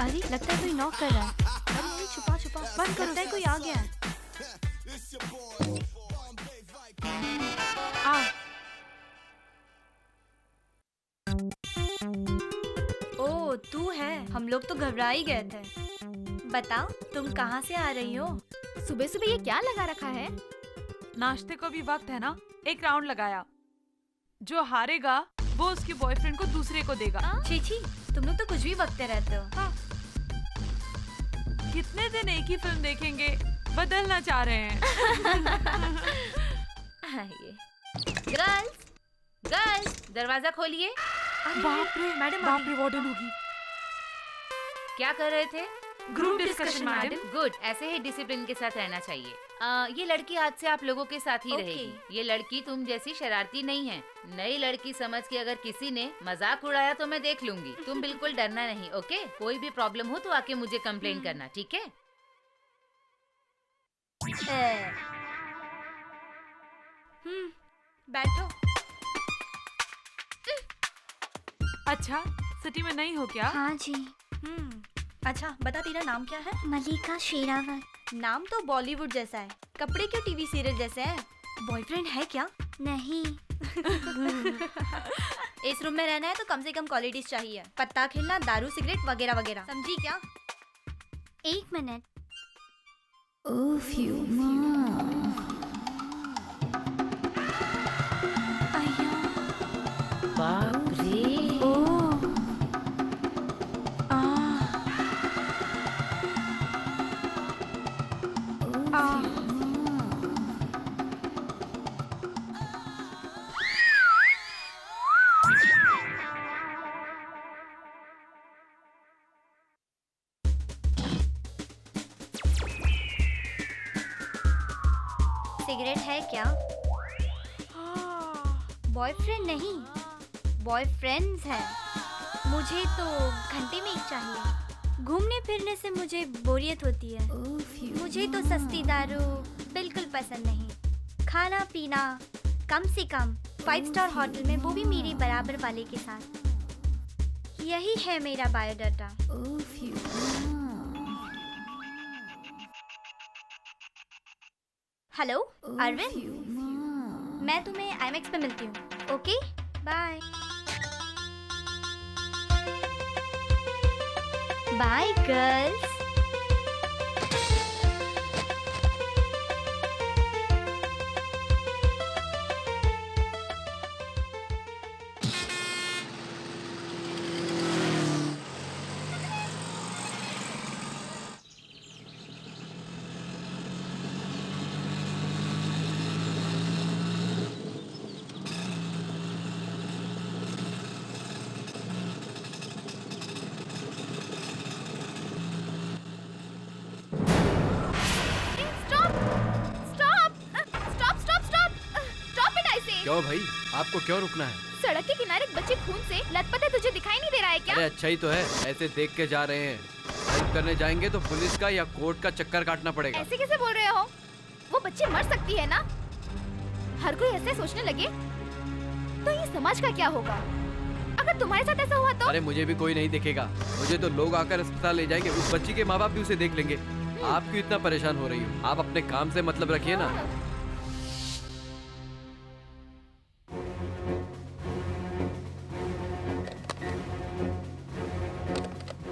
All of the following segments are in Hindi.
अरे लगता है कोई नॉक कर रहा है। अरे छुपा छुपा, बंद करो, लगता है कोई आ गया है। आ। ओ तू है, हम लोग तो घबरा ही गए थे। बताओ तुम कहाँ से आ रही हो? सुबह सुबह ये क्या लगा रखा है? नाश्ते को भी वक्त है ना, एक राउंड लगाया। जो हारेगा वो उसके बॉयफ्रेंड को दूसरे को देगा। छी छी, तुम लोग तो कुछ भी बकते रहते हो। हाँ। कितने दिन एक ही फिल्म देखेंगे, बदलना चाह रहे हैं। गर्ल्स गर्ल्स दरवाजा खोलिए। बाप रे मैडम, बाप रे, वार्डन होगी। क्या कर रहे थे? Group discussion madam. गुड, ऐसे ही डिसिप्लिन के साथ रहना चाहिए। ये लड़की आज से आप लोगों के साथ ही रहेगी। ये लड़की तुम जैसी शरारती नहीं है। नई लड़की समझ के अगर किसी ने मजाक उड़ाया तो मैं देख लूंगी। तुम बिल्कुल डरना नहीं, ओके? कोई भी प्रॉब्लम हो तो आके मुझे कंप्लेन करना, ठीक है? बैठो। अच्छा, सिटी में नहीं हो क्या? हाँ जी। अच्छा बता, तेरा नाम क्या है? मलिका शेरावत। नाम तो बॉलीवुड जैसा है, कपड़े क्यों टीवी सीरियल जैसे है? बॉयफ्रेंड है क्या? नहीं। इस रूम में रहना है तो कम से कम क्वालिटीज चाहिए। पत्ता खेलना, दारू, सिगरेट वगैरह वगैरह, समझी क्या? 1 मिनट। बाप रे। सिगरेट है क्या? बॉयफ्रेंड नहीं, बॉयफ्रेंड्स है। मुझे तो घंटे में एक चाहिए। घूमने फिरने से मुझे बोरियत होती है। मुझे तो सस्ती दारू बिल्कुल पसंद नहीं। खाना पीना कम से कम 5 स्टार होटल में, वो भी मेरे बराबर वाले के साथ। यही है मेरा बायोडाटा। हेलो अरविंद, मैं तुम्हें IMAX पे मिलती हूँ, ओके? बाय। Bye girls. क्यों भाई, आपको क्यों रुकना है? सड़क के किनारे एक बच्चे खून से लथपथ है, तुझे दिखाई नहीं दे रहा है क्या? अरे अच्छा ही तो है, ऐसे देख के जा रहे हैं। हेल्प करने जाएंगे तो पुलिस का या कोर्ट का चक्कर काटना पड़ेगा। ऐसे कैसे बोल रहे हो? वो बच्ची मर सकती है ना? हर कोई ऐसे सोचने लगे तो ये समाज का क्या होगा? अगर तुम्हारे साथ ऐसा हुआ तो? अरे मुझे भी कोई नहीं देखेगा, मुझे तो लोग आकर अस्पताल ले जाएंगे। उस बच्ची के माँ बाप भी उसे देख लेंगे। आप क्यों इतना परेशान हो रही हो? आप अपने काम से मतलब रखिए ना।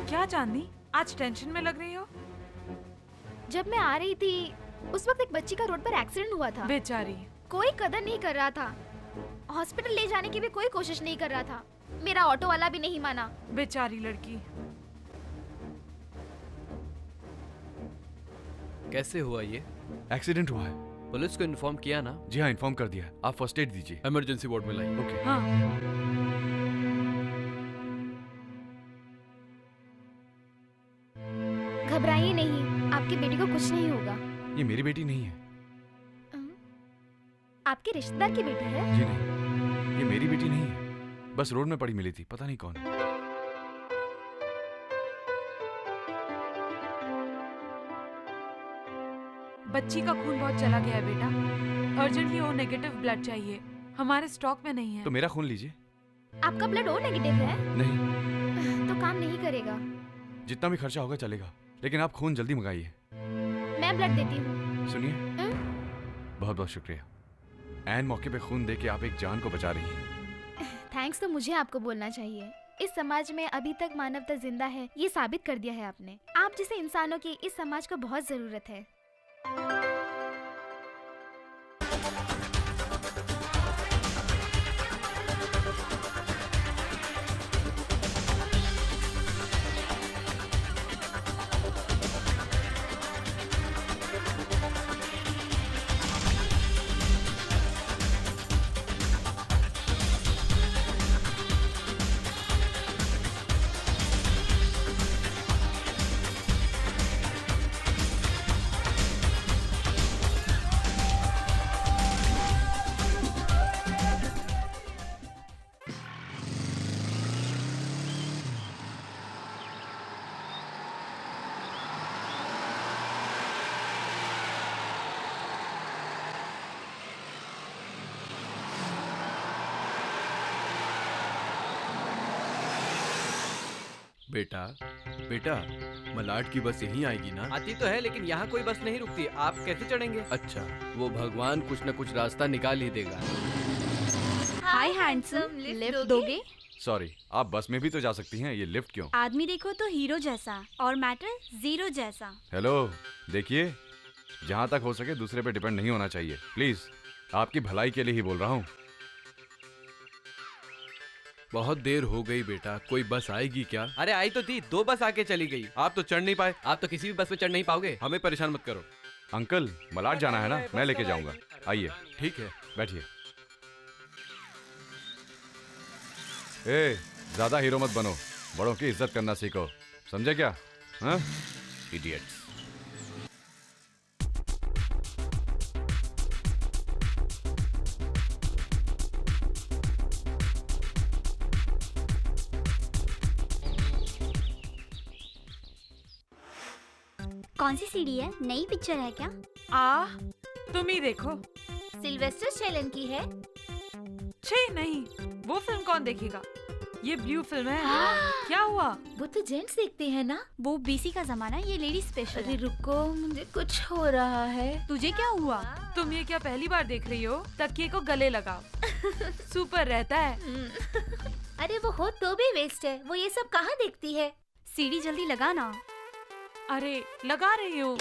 क्या चांदनी, आज टेंशन में लग रही हो? जब मैं आ रही थी उस वक्त एक बच्ची का रोड पर एक्सीडेंट हुआ था। बेचारी। कोई कदर नहीं कर रहा था। हॉस्पिटल ले जाने की भी कोई कोशिश नहीं कर रहा था। मेरा ऑटो वाला भी नहीं माना। बेचारी लड़की। कैसे हुआ ये? एक्सीडेंट हुआ है। पुलिस को इन्फॉर्म किया ना? जी हाँ, इन्फॉर्म कर दिया है। आप फर्स्ट एड दीजिए। इमरजेंसी वार्ड में लाइए। ओके। हाँ। मेरी बेटी नहीं है। आपके रिश्तेदार की बेटी है? जी नहीं, ये मेरी बेटी नहीं है। बस रोड में पड़ी मिली थी, पता नहीं कौन है। बच्ची का खून बहुत चला गया है बेटा, अर्जेंटली ओ नेगेटिव ब्लड चाहिए, हमारे स्टॉक में नहीं है। तो मेरा खून लीजिए। आपका ब्लड ओ नेगेटिव है? नहीं, तो काम नहीं करेगा। जितना भी खर्चा होगा चलेगा, लेकिन आप खून जल्दी मंगाइए। मैं ब्लड देती हूँ। सुनिए, बहुत बहुत शुक्रिया। ऐन मौके पे खून दे के आप एक जान को बचा रही हैं। थैंक्स तो मुझे आपको बोलना चाहिए। इस समाज में अभी तक मानवता जिंदा है, ये साबित कर दिया है आपने। आप जैसे इंसानों की इस समाज को बहुत जरूरत है। बेटा बेटा, मलाड की बस यहीं आएगी ना? आती तो है, लेकिन यहाँ कोई बस नहीं रुकती। आप कैसे चढ़ेंगे? अच्छा, वो भगवान कुछ न कुछ रास्ता निकाल ही देगा। हाय हैंडसम, लिफ्ट दोगे? सॉरी, आप बस में भी तो जा सकती हैं, ये लिफ्ट क्यों? आदमी देखो तो हीरो जैसा और मैटर जीरो जैसा। हेलो, देखिए, जहाँ तक हो सके दूसरे पे डिपेंड नहीं होना चाहिए। प्लीज, आपकी भलाई के लिए ही बोल रहा हूँ। बहुत देर हो गई बेटा, कोई बस आएगी क्या? अरे आई तो थी, 2 बस आके चली गई। आप तो चढ़ नहीं पाए। आप तो किसी भी बस पे चढ़ नहीं पाओगे, हमें परेशान मत करो। अंकल, मलाड जाना है ना, मैं लेके जाऊंगा। आइए, ठीक है। बैठिए। ए, ज्यादा हीरो मत बनो, बड़ों की इज्जत करना सीखो, समझे क्या? हाँ? इडियट्स। कौन सी सीडी है? नई पिक्चर है क्या? तुम ही देखो। सिल्वेस्टर स्टेलन की है? छे नहीं, वो फिल्म कौन देखेगा? ये ब्लू फिल्म है। क्या हुआ? वो तो जेंट्स देखते हैं ना। वो बीसी का जमाना, ये लेडी स्पेशल अरे है। रुको, मुझे कुछ हो रहा है। तुझे क्या हुआ? तुम ये क्या पहली बार देख रही हो? तकिए को गले लगाओ, सुपर रहता है। अरे वो हो तो भी वेस्ट है, वो ये सब कहाँ देखती है? सीडी जल्दी लगा ना। अरे लगा रही हूँ।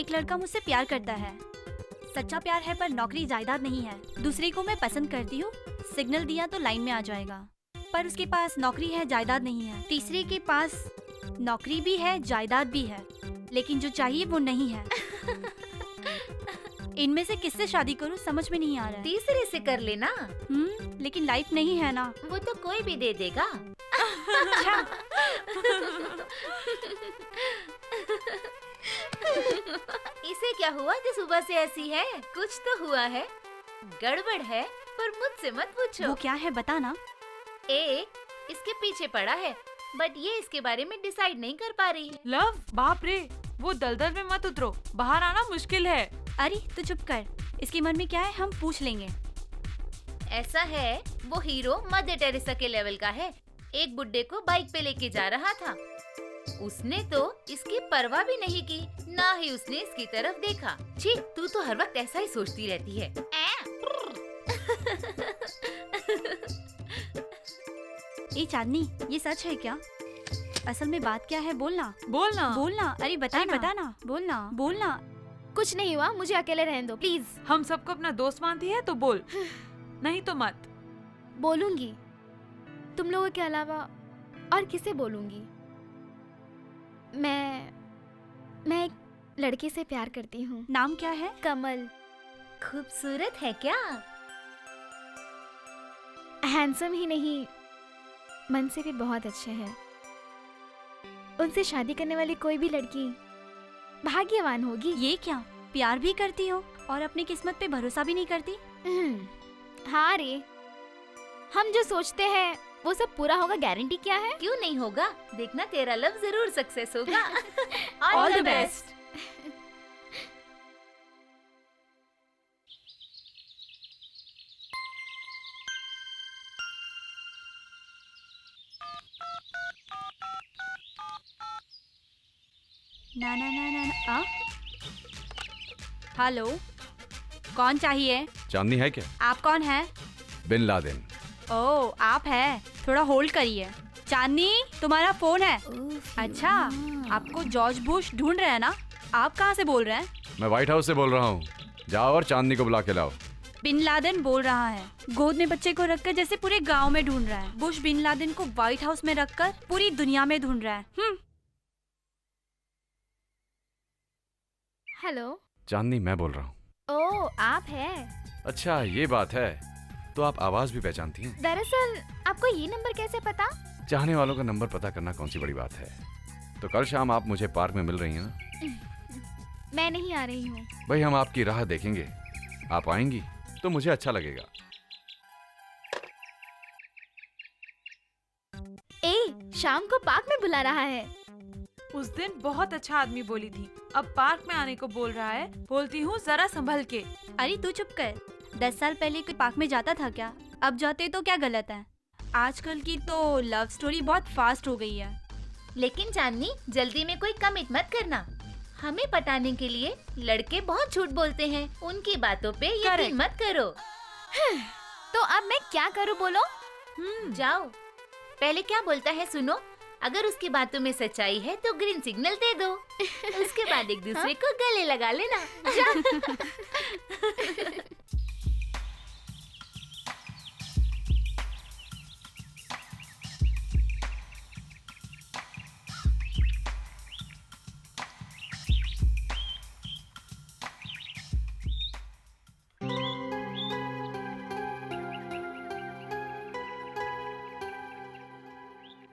एक लड़का मुझसे प्यार करता है। सच्चा प्यार है पर नौकरी जायदाद नहीं है। दूसरे को मैं पसंद करती हूँ, सिग्नल दिया तो लाइन में आ जाएगा, पर उसके पास नौकरी है, जायदाद नहीं है। तीसरे के पास नौकरी भी है, जायदाद भी है, लेकिन जो चाहिए वो नहीं है। इनमें से किससे शादी करूँ समझ में नहीं आ रहा है। तीसरे से कर लेना, लेकिन लाइफ नहीं है ना। वो तो कोई भी दे देगा। अच्छा। इसे क्या हुआ जो सुबह से ऐसी है? कुछ तो हुआ है, गड़बड़ है, पर मुझसे मत पूछो। वो क्या है बता ना। एक इसके पीछे पड़ा है, बट ये इसके बारे में डिसाइड नहीं कर पा रही है। लव, बाप रे, वो दलदल में मत उतरो, बाहर आना मुश्किल है। अरे तू चुप कर, इसके मन में क्या है हम पूछ लेंगे। ऐसा है, वो हीरो मदर टेरेसा के लेवल का है। एक बुड्ढे को बाइक पे लेके जा रहा था, उसने तो इसकी परवाह भी नहीं की, ना ही उसने इसकी तरफ देखा। छी, तू तो हर वक्त ऐसा ही सोचती रहती है। ए चांदनी, ये सच है क्या? असल में बात क्या है बोलना। बोलना। बोलना। अरे बता ना। बोलना। कुछ नहीं हुआ, मुझे अकेले रहने दो प्लीज। हम सबको अपना दोस्त मानती है तो बोल, नहीं तो मत। बोलूंगी, तुम लोगों के अलावा और किसे बोलूंगी। मैं एक लड़के से प्यार करती हूँ। नाम क्या है? कमल। खूबसूरत है क्या? हैंडसम ही नहीं, मन से भी बहुत अच्छे हैं। उनसे शादी करने वाली कोई भी लड़की भाग्यवान होगी। ये क्या, प्यार भी करती हो और अपनी किस्मत पे भरोसा भी नहीं करती? हाँ रे, हम जो सोचते हैं वो सब पूरा होगा, गारंटी क्या है? क्यों नहीं होगा, देखना तेरा लव जरूर सक्सेस होगा। All the best. ना। हेलो, कौन चाहिए? चांदनी है क्या? आप कौन है? Bin Laden. ओह, आप है, थोड़ा होल्ड करिए। चांदनी, तुम्हारा फोन है। अच्छा, आपको जॉर्ज बुश ढूंढ रहे हैं ना? आप कहाँ से बोल रहे हैं? मैं व्हाइट हाउस से बोल रहा हूँ, जाओ और चांदनी को बुला के लाओ। बिन लादेन बोल रहा है, गोद में बच्चे को रखकर जैसे पूरे गांव में ढूंढ रहा है। बुश बिन लादेन को व्हाइट हाउस में रखकर पूरी दुनिया में ढूंढ रहा है। हेलो। चांदनी, मैं बोल रहा हूँ। ओह, आप हैं? अच्छा, ये बात है, तो आप आवाज भी पहचानती हैं? दरअसल आपको ये नंबर कैसे पता? चाहने वालों का नंबर पता करना कौन सी बड़ी बात है। तो कल शाम आप मुझे पार्क में मिल रही हैं ना? मैं नहीं आ रही हूँ। भाई, हम आपकी राह देखेंगे, आप आएंगी तो मुझे अच्छा लगेगा। शाम को पार्क में बुला रहा है। उस दिन बहुत अच्छा आदमी बोली थी, अब पार्क में आने को बोल रहा है। बोलती हूँ जरा संभल के। अरे तू चुप कर, 10 साल पहले कोई पार्क में जाता था क्या? अब जाते तो क्या गलत है? आजकल की तो लव स्टोरी बहुत फास्ट हो गई है। लेकिन चांदनी, जल्दी में कोई कमिट मत करना। हमें पटाने के लिए लड़के बहुत झूठ बोलते हैं, उनकी बातों पे यकीन मत करो। तो अब मैं क्या करूँ बोलो? जाओ, पहले क्या बोलता है सुनो। अगर उसकी बातों में सच्चाई है तो ग्रीन सिग्नल दे दो, उसके बाद एक दूसरे को गले लगा लेना।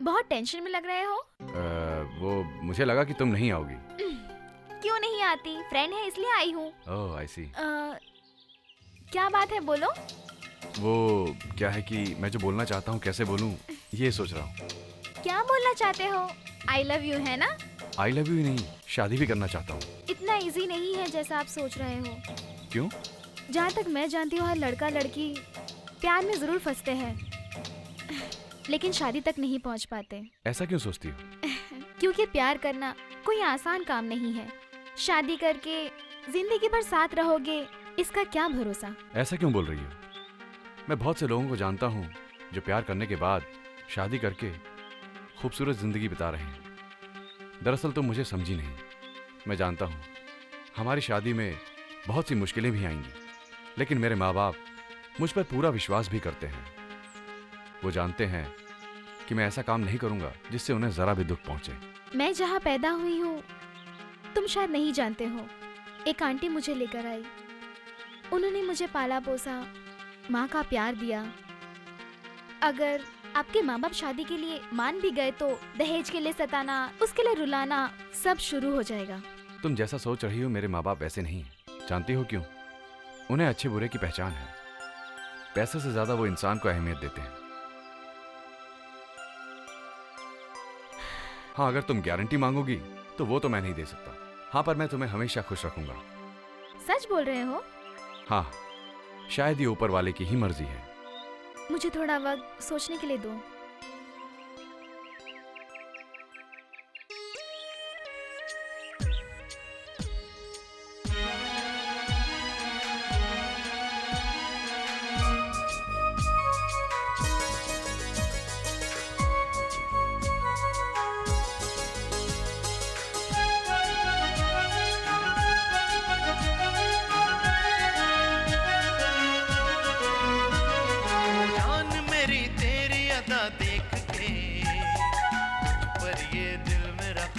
बहुत टेंशन में लग रहे हो। वो मुझे लगा कि तुम नहीं आओगी। क्यों नहीं आती, फ्रेंड है इसलिए आई हूँ। ओह, आई सी। क्या बात है बोलो। वो क्या है कि मैं जो बोलना चाहता हूँ कैसे बोलूँ ये सोच रहा हूँ। क्या बोलना चाहते हो? आई लव यू है ना? आई लव यू नहीं, शादी भी करना चाहता हूँ। इतना इजी नहीं है जैसा आप सोच रहे हो। क्यों? जहाँ तक मैं जानती हूँ, हर लड़का लड़की प्यार में जरूर फंसते हैं, लेकिन शादी तक नहीं पहुँच पाते। ऐसा क्यों सोचती हो? क्योंकि प्यार करना कोई आसान काम नहीं है। शादी करके जिंदगी भर साथ रहोगे, इसका क्या भरोसा। ऐसा क्यों बोल रही हो? मैं बहुत से लोगों को जानता हूँ जो प्यार करने के बाद शादी करके खूबसूरत जिंदगी बिता रहे हैं। दरअसल तुम मुझे समझी नहीं। मैं जानता हूँ हमारी शादी में बहुत सी मुश्किलें भी आएंगी, लेकिन मेरे माँ बाप मुझ पर पूरा विश्वास भी करते हैं। वो जानते हैं कि मैं ऐसा काम नहीं करूंगा जिससे उन्हें जरा भी दुख पहुंचे। मैं जहाँ पैदा हुई हूँ तुम शायद नहीं जानते हो, एक आंटी मुझे लेकर आई। उन्होंने मुझे पाला पोसा, माँ का प्यार दिया। अगर आपके माँ बाप शादी के लिए मान भी गए तो दहेज के लिए सताना, उसके लिए रुलाना सब शुरू हो जाएगा। तुम जैसा सोच रही हो मेरे माँ बाप वैसे नहीं हैं। जानती हो क्यों? उन्हें अच्छे बुरे की पहचान है। पैसे से ज्यादा वो इंसान को अहमियत देते हैं। हाँ, अगर तुम गारंटी मांगोगी तो वो तो मैं नहीं दे सकता। हाँ, पर मैं तुम्हें हमेशा खुश रखूंगा। सच बोल रहे हो? हाँ, शायद ये ऊपर वाले की ही मर्जी है। मुझे थोड़ा वक्त सोचने के लिए दो।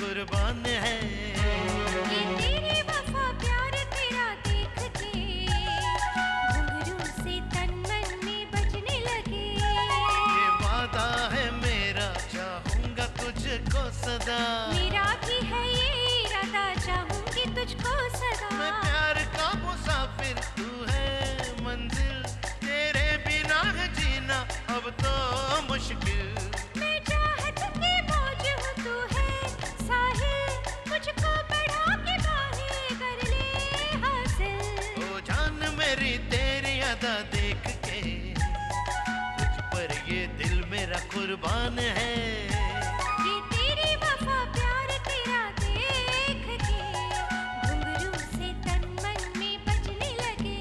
कुर्बान है ये तेरी वफा प्यार तेरा देख के घुंघरू से तन मन में बजने लगे। ये वादा है मेरा, चाहूंगा तुझको सदा। मेरा भी है ये इरादा, चाहूंगी तुझको सदा। मैं प्यार का मुसाफिर, तू है मंजिल, तेरे बिना है जीना अब तो मुश्किल। मैं चाहत के बोझ हूँ, तू है साहिल, मुझको बढ़ा के बाहें कर ले हासिल। ओ जान मेरी तेरी अदा देख के तुझ पर ये दिल मेरा कुर्बान है। ये तेरी वफा प्यार तेरा देख के घुंघरू से तन मन में बजने लगे।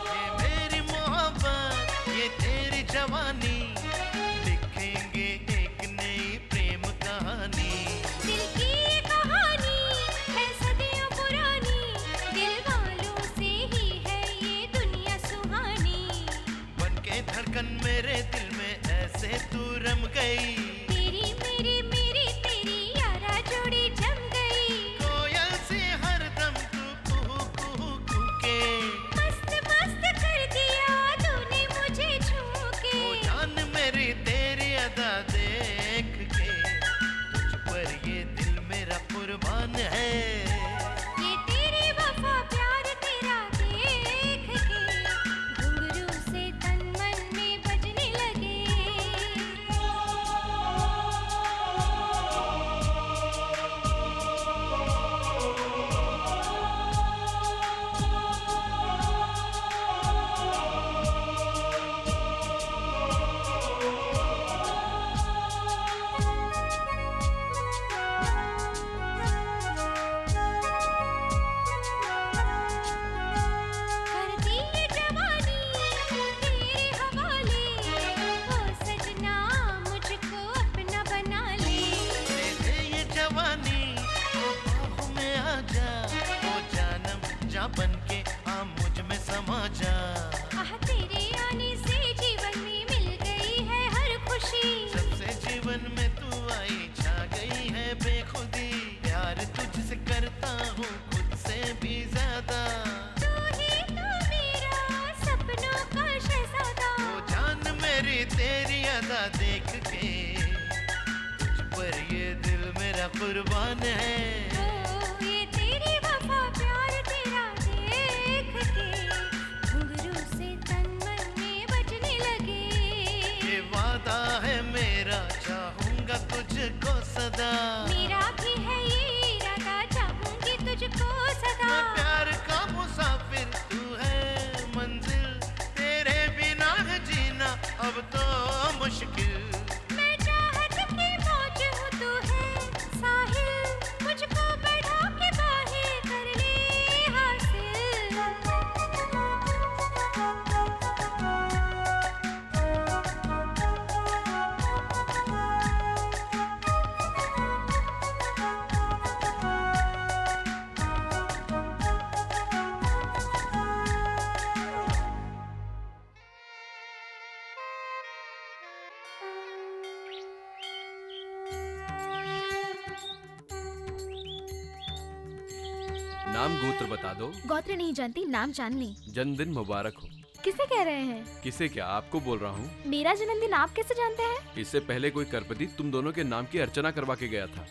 ये मेरी मोहब्बत, ये तेरी जवानी, लिखेंगे एक नई प्रेम कहानी। दिल की ये कहानी है सदियों पुरानी, दिल वालों से ही है ये दुनिया सुहानी। बनके धड़कन मेरे दिल में ऐसे तू रम गई। तेरी मेरी मेरी तेरी यारा जोड़ी जम गई। कोयल से हरदम तू कुहू कुहू कूके। मस्त मस्त कर दिया तूने मुझे छू के। ओ जान मेरी तेरी अदा देख के तुझ पर ये दिल मेरा कुर्बान है। ये तेरी वफा प्यार तेरा देख के घुंघरू से तन मन में बजने लगे। कर दी ये जवानी तेरे हवाले, ओ सजना मुझको अपना बना ले। दे दे ये जवानी ओ बाहों में आ जा। ओ जानम जा बनके आ मुझ में समा जा। आह तेरे आने से जीवन में मिल गई है हर खुशी। सबसे जीवन में तू आई, छा गई है बेखुदी। प्यार तुझसे करता हूँ खुद से भी ज्यादा। तू ही तो मेरा सपनों का शहजादा। ओ जान मेरी तेरी अदा देख के तुझ पर ये दिल मेरा कुर्बान है। ओ ये तेरी वफा प्यार तेरा देख के घुंघरू से तन मन में बजने लगे। ये वादा है मेरा, चाहूंगा तुझको सदा। मेरा भी है ये नाम गोत्र बता दो। गोत्र नहीं जानती, नाम चांदनी। जन्मदिन मुबारक हो। किसे कह रहे हैं? किसे क्या, आपको बोल रहा हूँ। मेरा जन्मदिन आप कैसे जानते हैं? इससे पहले कोई करपति तुम दोनों के नाम की अर्चना करवा के गया था।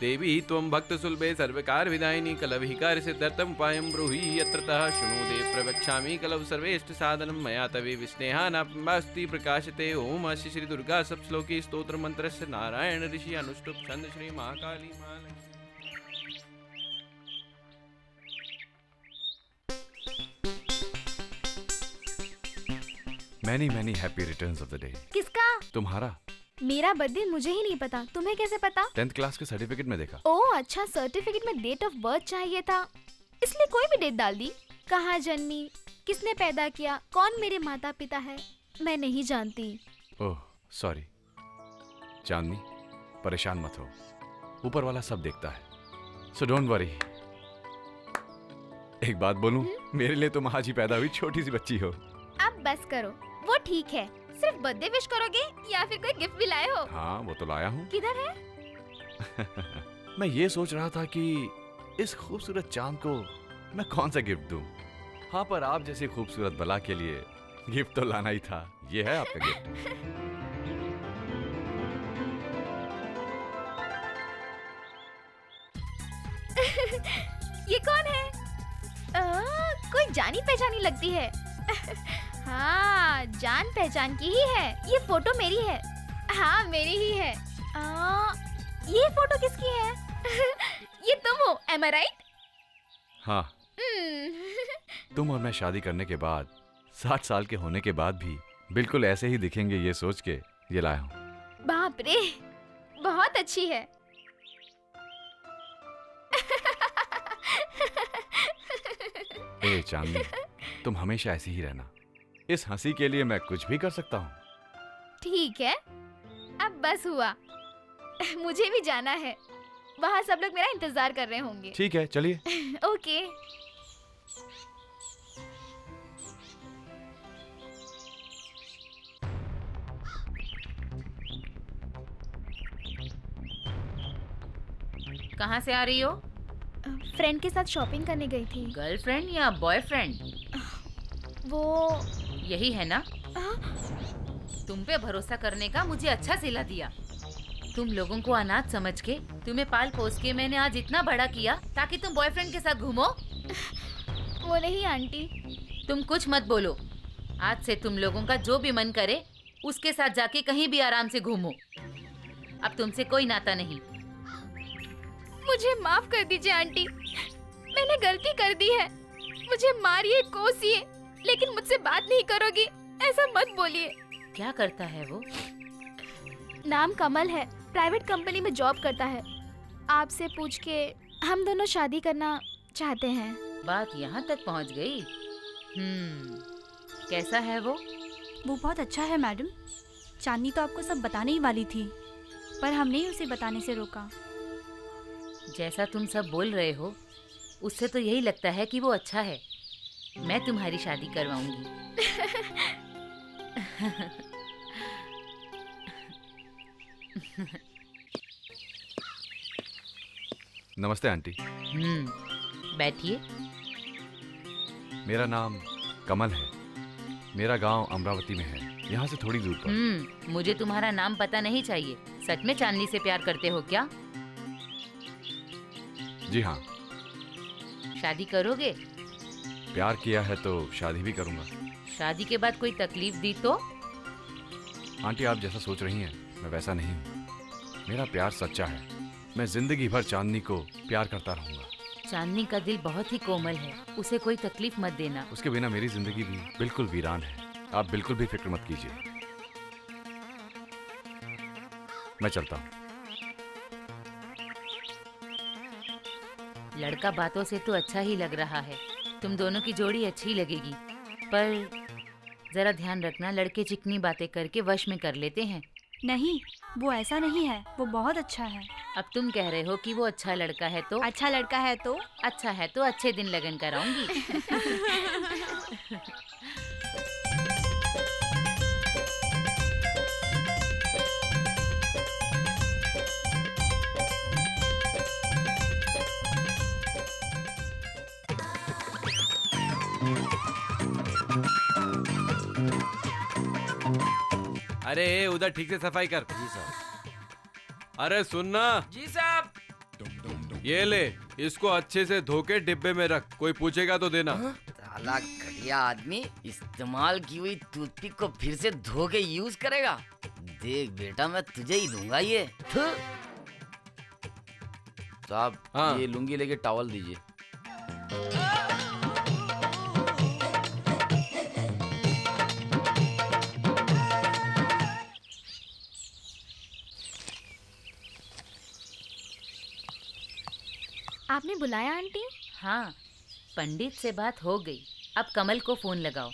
देवी त्वं भक्त सुलभे सर्वकार विदायिनी कलविकार सिद्धर्थम उपायं ब्रूहि यत्रतः शृणु देव प्रवक्ष्यामि कलव सर्वेष्ट साधनं मया तवे विस्नेहानास्ति प्रकाशते। ओम अस्य श्री दुर्गा सप्तश्लोकी स्तोत्र मंत्रस्य नारायण ऋषि अनुष्टुप छंद Shri Mahakali Mahalakshmi. Many happy returns of the day. किसका? तुम्हारा। मेरा बर्थडे मुझे ही नहीं पता, तुम्हें कैसे पता? 10th क्लास के सर्टिफिकेट में देखा। ओह अच्छा, सर्टिफिकेट में डेट ऑफ बर्थ चाहिए था, इसलिए कोई भी डेट डाल दी। कहाँ जन्मी, किसने पैदा किया, कौन मेरे माता पिता है, मैं नहीं जानती। Oh sorry. चांदनी, परेशान मत हो, ऊपर वाला सब देखता है, सो डोंट वरी। एक बात बोलूं, मेरे लिए तुम आज ही पैदा हुई छोटी सी बच्ची हो। अब बस करो, वो ठीक है। सिर्फ बर्थडे विश करोगे या फिर कोई गिफ्ट भी लाए हो? हाँ वो तो लाया हूँ। किधर है? मैं ये सोच रहा था कि इस खूबसूरत चांद को मैं कौन सा गिफ्ट दूं। हाँ पर आप जैसी खूबसूरत बला के लिए गिफ्ट तो लाना ही था। ये है आपका गिफ्ट। ये कौन है? कोई जानी पहचानी लगती है। हाँ, जान पहचान की ही है। ये फोटो मेरी है। हाँ मेरी ही है। ये फोटो किसकी है? ये तुम हो, am I right? हाँ। तुम और मैं शादी करने के बाद 60 साल के होने के बाद भी बिल्कुल ऐसे ही दिखेंगे, ये सोच के ये लाया हूँ। बाप रे, बहुत अच्छी है। ए चांदनी, तुम हमेशा ऐसी ही रहना। इस हंसी के लिए मैं कुछ भी कर सकता हूँ। ठीक है, अब बस हुआ। मुझे भी जाना है, वहाँ सब लोग मेरा इंतजार कर रहे होंगे। ठीक है, चलिए। ओके। कहाँ से आ रही हो? फ्रेंड के साथ शॉपिंग करने गई थी। गर्लफ्रेंड या बॉयफ्रेंड? वो यही है ना? तुम पे भरोसा करने का मुझे अच्छा सिला दिया। तुम लोगों को अनाथ समझ के, तुम्हें पाल पोस के मैंने आज इतना बड़ा किया ताकि तुम बॉयफ्रेंड के साथ घूमो। वो नहीं आंटी। तुम कुछ मत बोलो। आज से तुम लोगों का जो भी मन करे उसके साथ जाके कहीं भी आराम से घूमो। अब तुमसे कोई नाता नहीं। मुझे माफ कर दीजिए आंटी, मैंने गलती कर दी है। मुझे मारिए, कोसिए, लेकिन मुझसे बात नहीं करोगी ऐसा मत बोलिए। क्या करता है वो? नाम कमल है, प्राइवेट कंपनी में जॉब करता है। आपसे पूछ के हम दोनों शादी करना चाहते हैं। बात यहाँ तक पहुँच गई। कैसा है वो? वो बहुत अच्छा है मैडम। चांदनी तो आपको सब बताने ही वाली थी, पर हमने ही उसे बताने से रोका। जैसा तुम सब बोल रहे हो उससे तो यही लगता है कि वो अच्छा है। मैं तुम्हारी शादी करवाऊंगी। नमस्ते आंटी। बैठिए। मेरा नाम कमल है। मेरा गांव अमरावती में है, यहाँ से थोड़ी दूर पर। मुझे तुम्हारा नाम पता नहीं चाहिए। सच में चांदनी से प्यार करते हो क्या? जी हाँ। शादी करोगे? प्यार किया है तो शादी भी करूंगा। शादी के बाद कोई तकलीफ दी तो? आंटी आप जैसा सोच रही हैं मैं वैसा नहीं हूँ। मेरा प्यार सच्चा है। मैं जिंदगी भर चांदनी को प्यार करता रहूंगा। चांदनी का दिल बहुत ही कोमल है, उसे कोई तकलीफ मत देना। उसके बिना मेरी जिंदगी भी बिल्कुल वीरान है। आप बिल्कुल भी फिक्र मत कीजिए। मैं चलता हूँ। लड़का बातों से तो अच्छा ही लग रहा है। तुम दोनों की जोड़ी अच्छी लगेगी, पर जरा ध्यान रखना, लड़के चिकनी बातें करके वश में कर लेते हैं। नहीं, वो ऐसा नहीं है, वो बहुत अच्छा है। अब तुम कह रहे हो कि वो अच्छा लड़का है तो? अच्छा लड़का है तो? अच्छा है तो अच्छे दिन लगन कराऊंगी। अरे उधर ठीक से सफाई कर। जी साहब। अरे सुनना। जी साहब। ये ले, इसको अच्छे से धो के डिब्बे में रख, कोई पूछेगा तो देना। साला घटिया आदमी इस्तेमाल की हुई टूथपिक को फिर से धो के यूज करेगा। देख बेटा, मैं तुझे ही दूंगा ये। साहब, हाँ। ये लुंगी लेके टॉवल दीजिए। आपने बुलाया आंटी? हाँ, पंडित से बात हो गई। अब कमल को फोन लगाओ।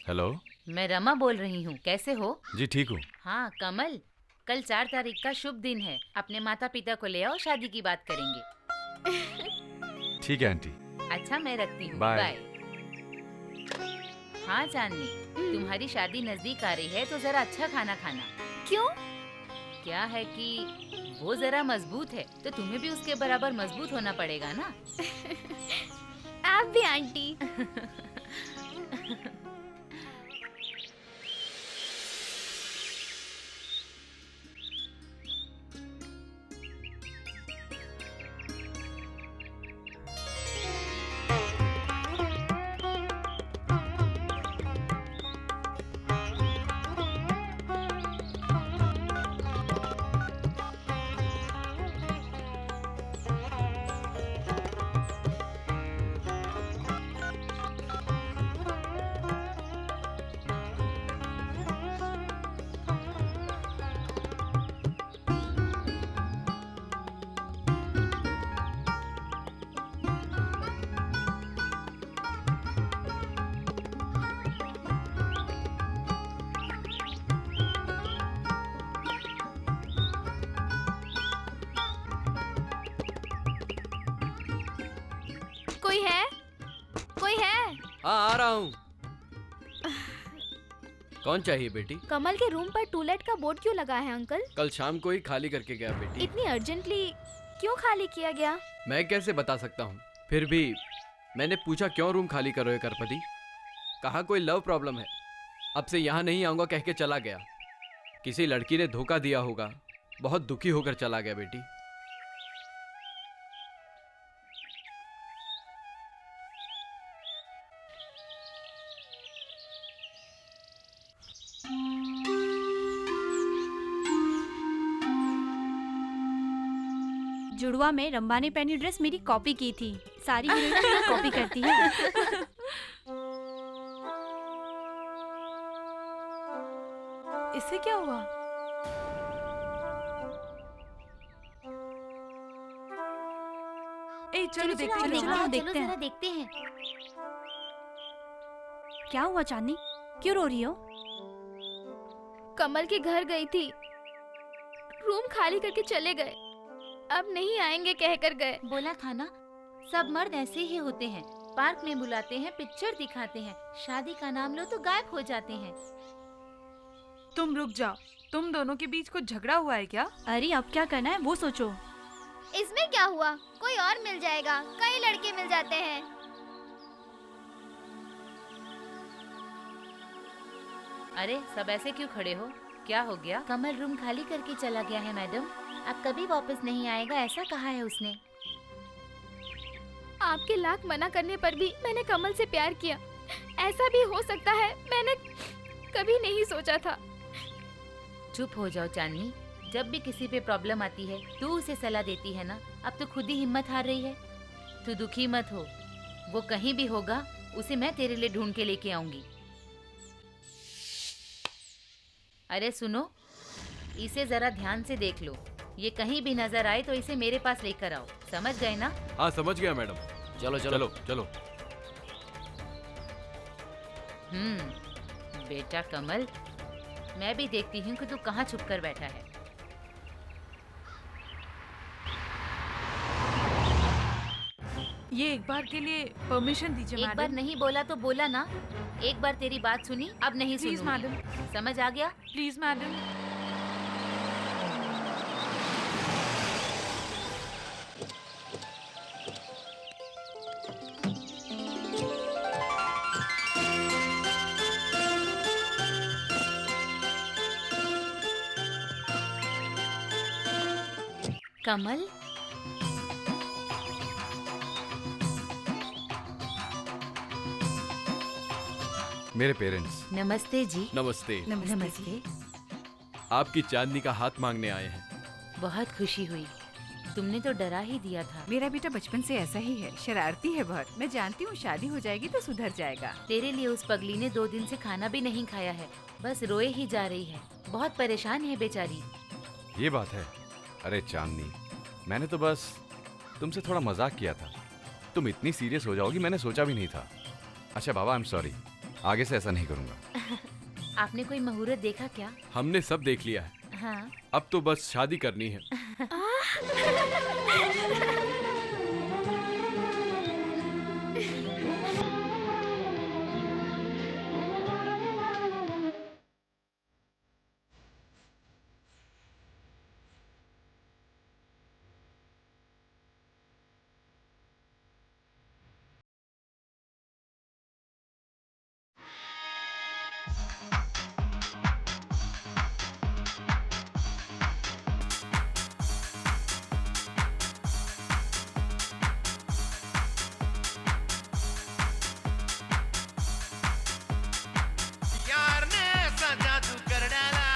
हेलो। मैं रमा बोल रही हूँ, कैसे हो? जी ठीक हूँ। हाँ कमल, कल 4 तारीख का शुभ दिन है। अपने माता पिता को ले आओ, शादी की बात करेंगे। ठीक है आंटी। अच्छा, मैं रखती हूँ। बाय। बाय। हाँ चांदनी, तुम्हारी शादी नजदीक आ रही है तो जरा अच्छा खाना खाना। क्यों? क्या है कि वो जरा मजबूत है तो तुम्हें भी उसके बराबर मजबूत होना पड़ेगा ना। आप भी आंटी। कोई है? कोई है? हाँ आ रहा हूँ। कौन चाहिए बेटी? कमल के रूम पर टूलेट का बोर्ड क्यों लगा है अंकल? कल शाम को ही खाली करके गया बेटी। इतनी अर्जेंटली क्यों खाली किया गया? मैं कैसे बता सकता हूँ, फिर भी मैंने पूछा क्यों रूम खाली कर रहे हो करपति। कहा कोई लव प्रॉब्लम है, अब से यहाँ नहीं आऊँगा कह के चला गया। किसी लड़की ने धोखा दिया होगा, बहुत दुखी होकर चला गया बेटी। जुड़वा में रंबा ने पहनी ड्रेस मेरी कॉपी की थी। सारी हीरोइन कॉपी करती है। इससे क्या हुआ? ए चलो देखते हैं। चलो, देखते हैं। जरा देखते हैं। क्या हुआ चांदनी, क्यों रो रही हो? कमल के घर गई थी, रूम खाली करके चले गए, अब नहीं आएंगे कहकर गए। बोला था ना, सब मर्द ऐसे ही होते हैं। पार्क में बुलाते हैं, पिक्चर दिखाते हैं, शादी का नाम लो तो गायब हो जाते हैं। तुम रुक जाओ, तुम दोनों के बीच कुछ झगड़ा हुआ है क्या? अरे अब क्या करना है वो सोचो। इसमें क्या हुआ, कोई और मिल जाएगा, कई लड़के मिल जाते हैं। अरे सब ऐसे क्यों खड़े हो, क्या हो गया? कमल रूम खाली करके चला गया है मैडम, अब कभी वापस नहीं आएगा ऐसा कहा है उसने। आपके लाख मना करने पर भी मैंने कमल से प्यार किया, ऐसा भी हो सकता है मैंने कभी नहीं सोचा था। चुप हो जाओ चांदनी, जब भी किसी पे प्रॉब्लम आती है तू उसे सलाह देती है ना, अब तो खुद ही हिम्मत हार रही है। तू दुखी मत हो, वो कहीं भी होगा उसे मैं तेरे लिए ढूंढ के लेके आऊंगी। अरे सुनो, इसे जरा ध्यान से देख लो, ये कहीं भी नजर आए तो इसे मेरे पास लेकर आओ, समझ गए ना? हाँ समझ गया मैडम। चलो चलो चलो। बेटा कमल, मैं भी देखती हूँ कि तू कहाँ छुप कर बैठा है। ये एक बार के लिए परमिशन दीजिए एक मैडम। बार नहीं बोला तो बोला ना, एक बार तेरी बात सुनी, अब नहीं प्लीज सुनूंगी। मैडम। समझ आ गया? Please madam. कमल, मेरे पेरेंट्स। नमस्ते जी। नमस्ते। नमस्ते। आपकी चांदनी का हाथ मांगने आए हैं। बहुत खुशी हुई, तुमने तो डरा ही दिया था। मेरा बेटा बचपन से ऐसा ही है, शरारती है बहुत। मैं जानती हूँ शादी हो जाएगी तो सुधर जाएगा। तेरे लिए उस पगली ने 2 दिन से खाना भी नहीं खाया है, बस रोए ही जा रही है। बहुत परेशान है बेचारी। ये बात है। अरे चांदनी, मैंने तो बस तुमसे थोड़ा मजाक किया था। तुम इतनी सीरियस हो जाओगी मैंने सोचा भी नहीं था। अच्छा बाबा, आई एम सॉरी, आगे से ऐसा नहीं करूँगा। आपने कोई मुहूर्त देखा क्या? हमने सब देख लिया है, हाँ। अब तो बस शादी करनी है। यार ने ऐसा जादू कर डाला,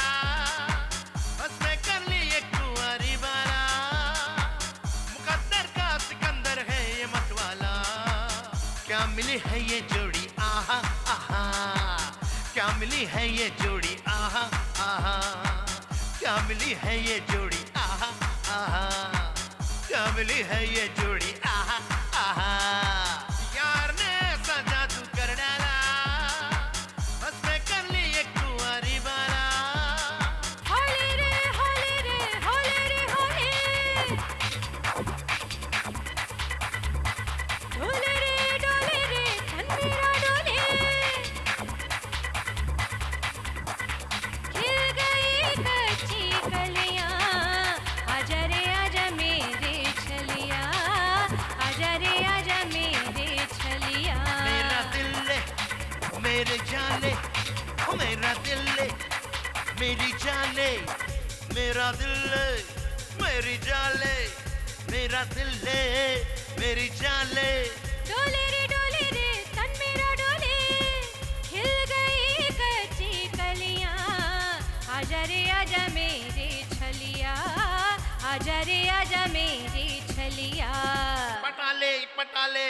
बस मैं कर ली एक कुंवारी वाला। मुकद्दर का सिकंदर है ये मतवाला। क्या मिली है ये जोड़ी, आहा आहा। क्या मिली है ये जोड़ी, आहा आहा। क्या मिली है ये जोड़ी, आहा आहा। क्या मिली है ये जोड़ी, आहा आहा। यार ने ऐसा जादू कर डाला, बस मैं कर ली एक कुंवारी वाला। होले रे होले रे होले रे होले, डोले रे डोले रे तन मेरा डोले। खिल गई कच्ची कलियां, आजा रे आजा मेरे छलिया, आजा रे आजा मेरे छलिया। मेरा दिल ले मेरे जान ले, ओ मेरा दिल ले मेरी जान ले। मेरा दिल ले मेरी जान ले, मेरा दिल ले मेरी जान ले। डोले रे तन मेरा डोले, खिल गई कच्ची कलियां, आजा रे आजा मेरे छलिया, आजा रे आजा मेरे छलिया। पटाले पटाले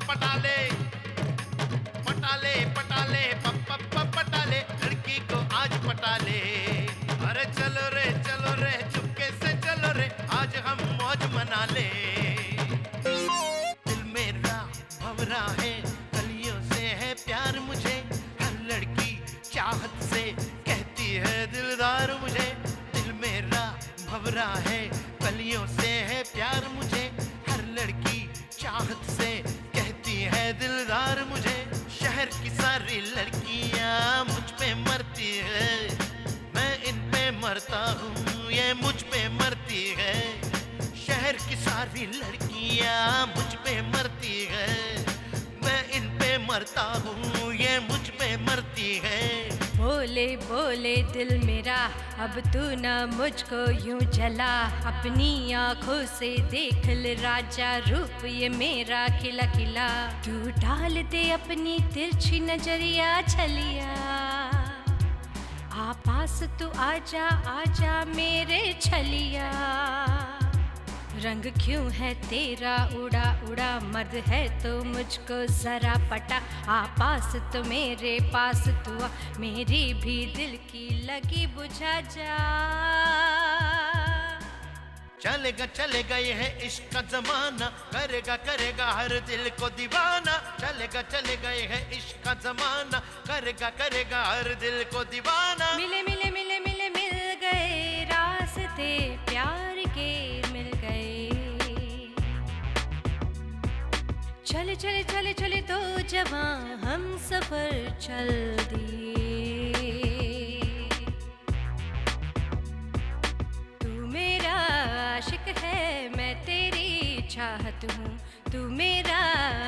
पटाले पटाले पटाले पटाले, लड़की को आज पटाले। अरे चलो रे चुपके से चलो रे, आज हम मौज मना ले। दिल मेरा भंवरा है, कलियों से है प्यार मुझे। हर लड़की चाहत से कहती है दिलदार मुझे। दिल मेरा भंवरा है, कलियों से है प्यार मुझे। हर लड़की चाहत से कहती है दिलदार मुझे। शहर की सारी लड़कियां मुझ पे मरती है, मैं इन पे मरता हूँ, ये मुझ पे मरती है। शहर की सारी लड़कियां मुझ पे मरती है, मैं इन पे मरता हूँ, ये मुझ पे मरती है। बोले बोले दिल मेरा, अब तू ना मुझको यूं जला। अपनी आँखों से देख ले राजा, रूप ये मेरा खिला खिला। तू डाल दे अपनी तिरछी नजरिया छलिया, आ पास तू आजा आजा मेरे छलिया। रंग क्यों है तेरा उड़ा उड़ा, मर्द है तो मुझको जरा पटा। आ पास तो मेरे पास तू आ, मेरी भी दिल की लगी बुझा जा। चलेगा ये है इश्क का जमाना, करेगा हर दिल को दीवाना। चलेगा ये है इश्क का जमाना, करेगा हर दिल को दीवाना। मिले मिले मिले मिले मिल गए रास्ते प्यार के, मिल गए। चले चले चले चले तो जवां हम सफर चल दिए। तू मेरा आशिक है, मैं तेरी चाहत हूँ। तू मेरा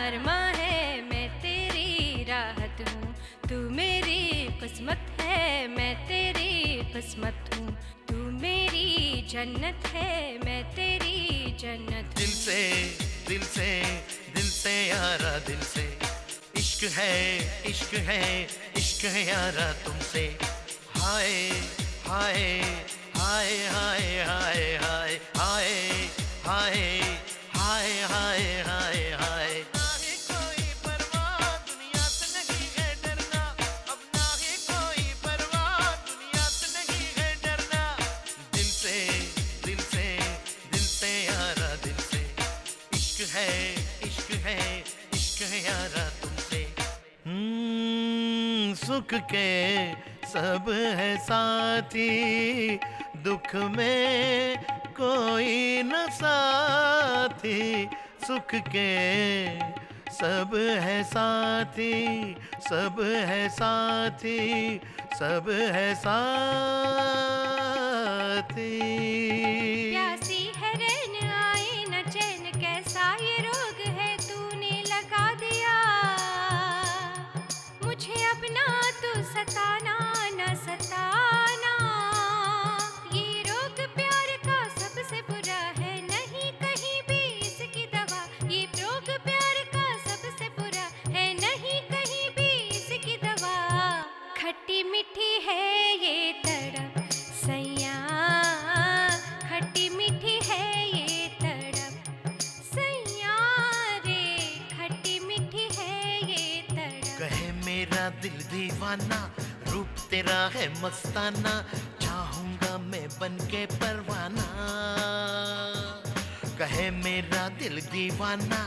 अरमां है, मैं तेरी राहत हूँ। किस्मत है, मैं तेरी किस्मत हूँ, तू मेरी तेरी जन्नत है, मैं तेरी जन्नत। दिल से दिल से दिल से यारा दिल से, इश्क है इश्क है इश्क है यारा तुमसे। हाय हाय हाय हाय हाय हाय हाय हाय हाय हाय हाय हाय। ना ही कोई परवाह दुनिया से नहीं है डरना, अब ना ही कोई परवाह दुनिया से नहीं है डरना। दिल से दिल से दिल से यारा दिल से, इश्क है इश्क है इश्क है यारा तुमसे। सुख के सब है साथी, दुख में कोई न साथी। सुख के सब है साथी, सब है साथी, सब है साथी। प्यासी है रैन आए न चैन, कैसा ये रोग है तूने लगा दिया। मुझे अपना तू सताना न सताना, ये रोग प्यार का सबसे बुरा है, नहीं कहीं भी इसकी दवा। ये रोग प्यार का सबसे बुरा है, नहीं कहीं भी इसकी दवा। खट्टी मीठी है ये तड़प सैया, खट्टी मीठी है ये तड़प सैया रे, खट्टी मीठी है ये तड़प। कहे मेरा दिल दीवाना, रूप तेरा है मस्ताना, चाहूंगा मैं बनके परवाना। कहे मेरा दिल दीवाना,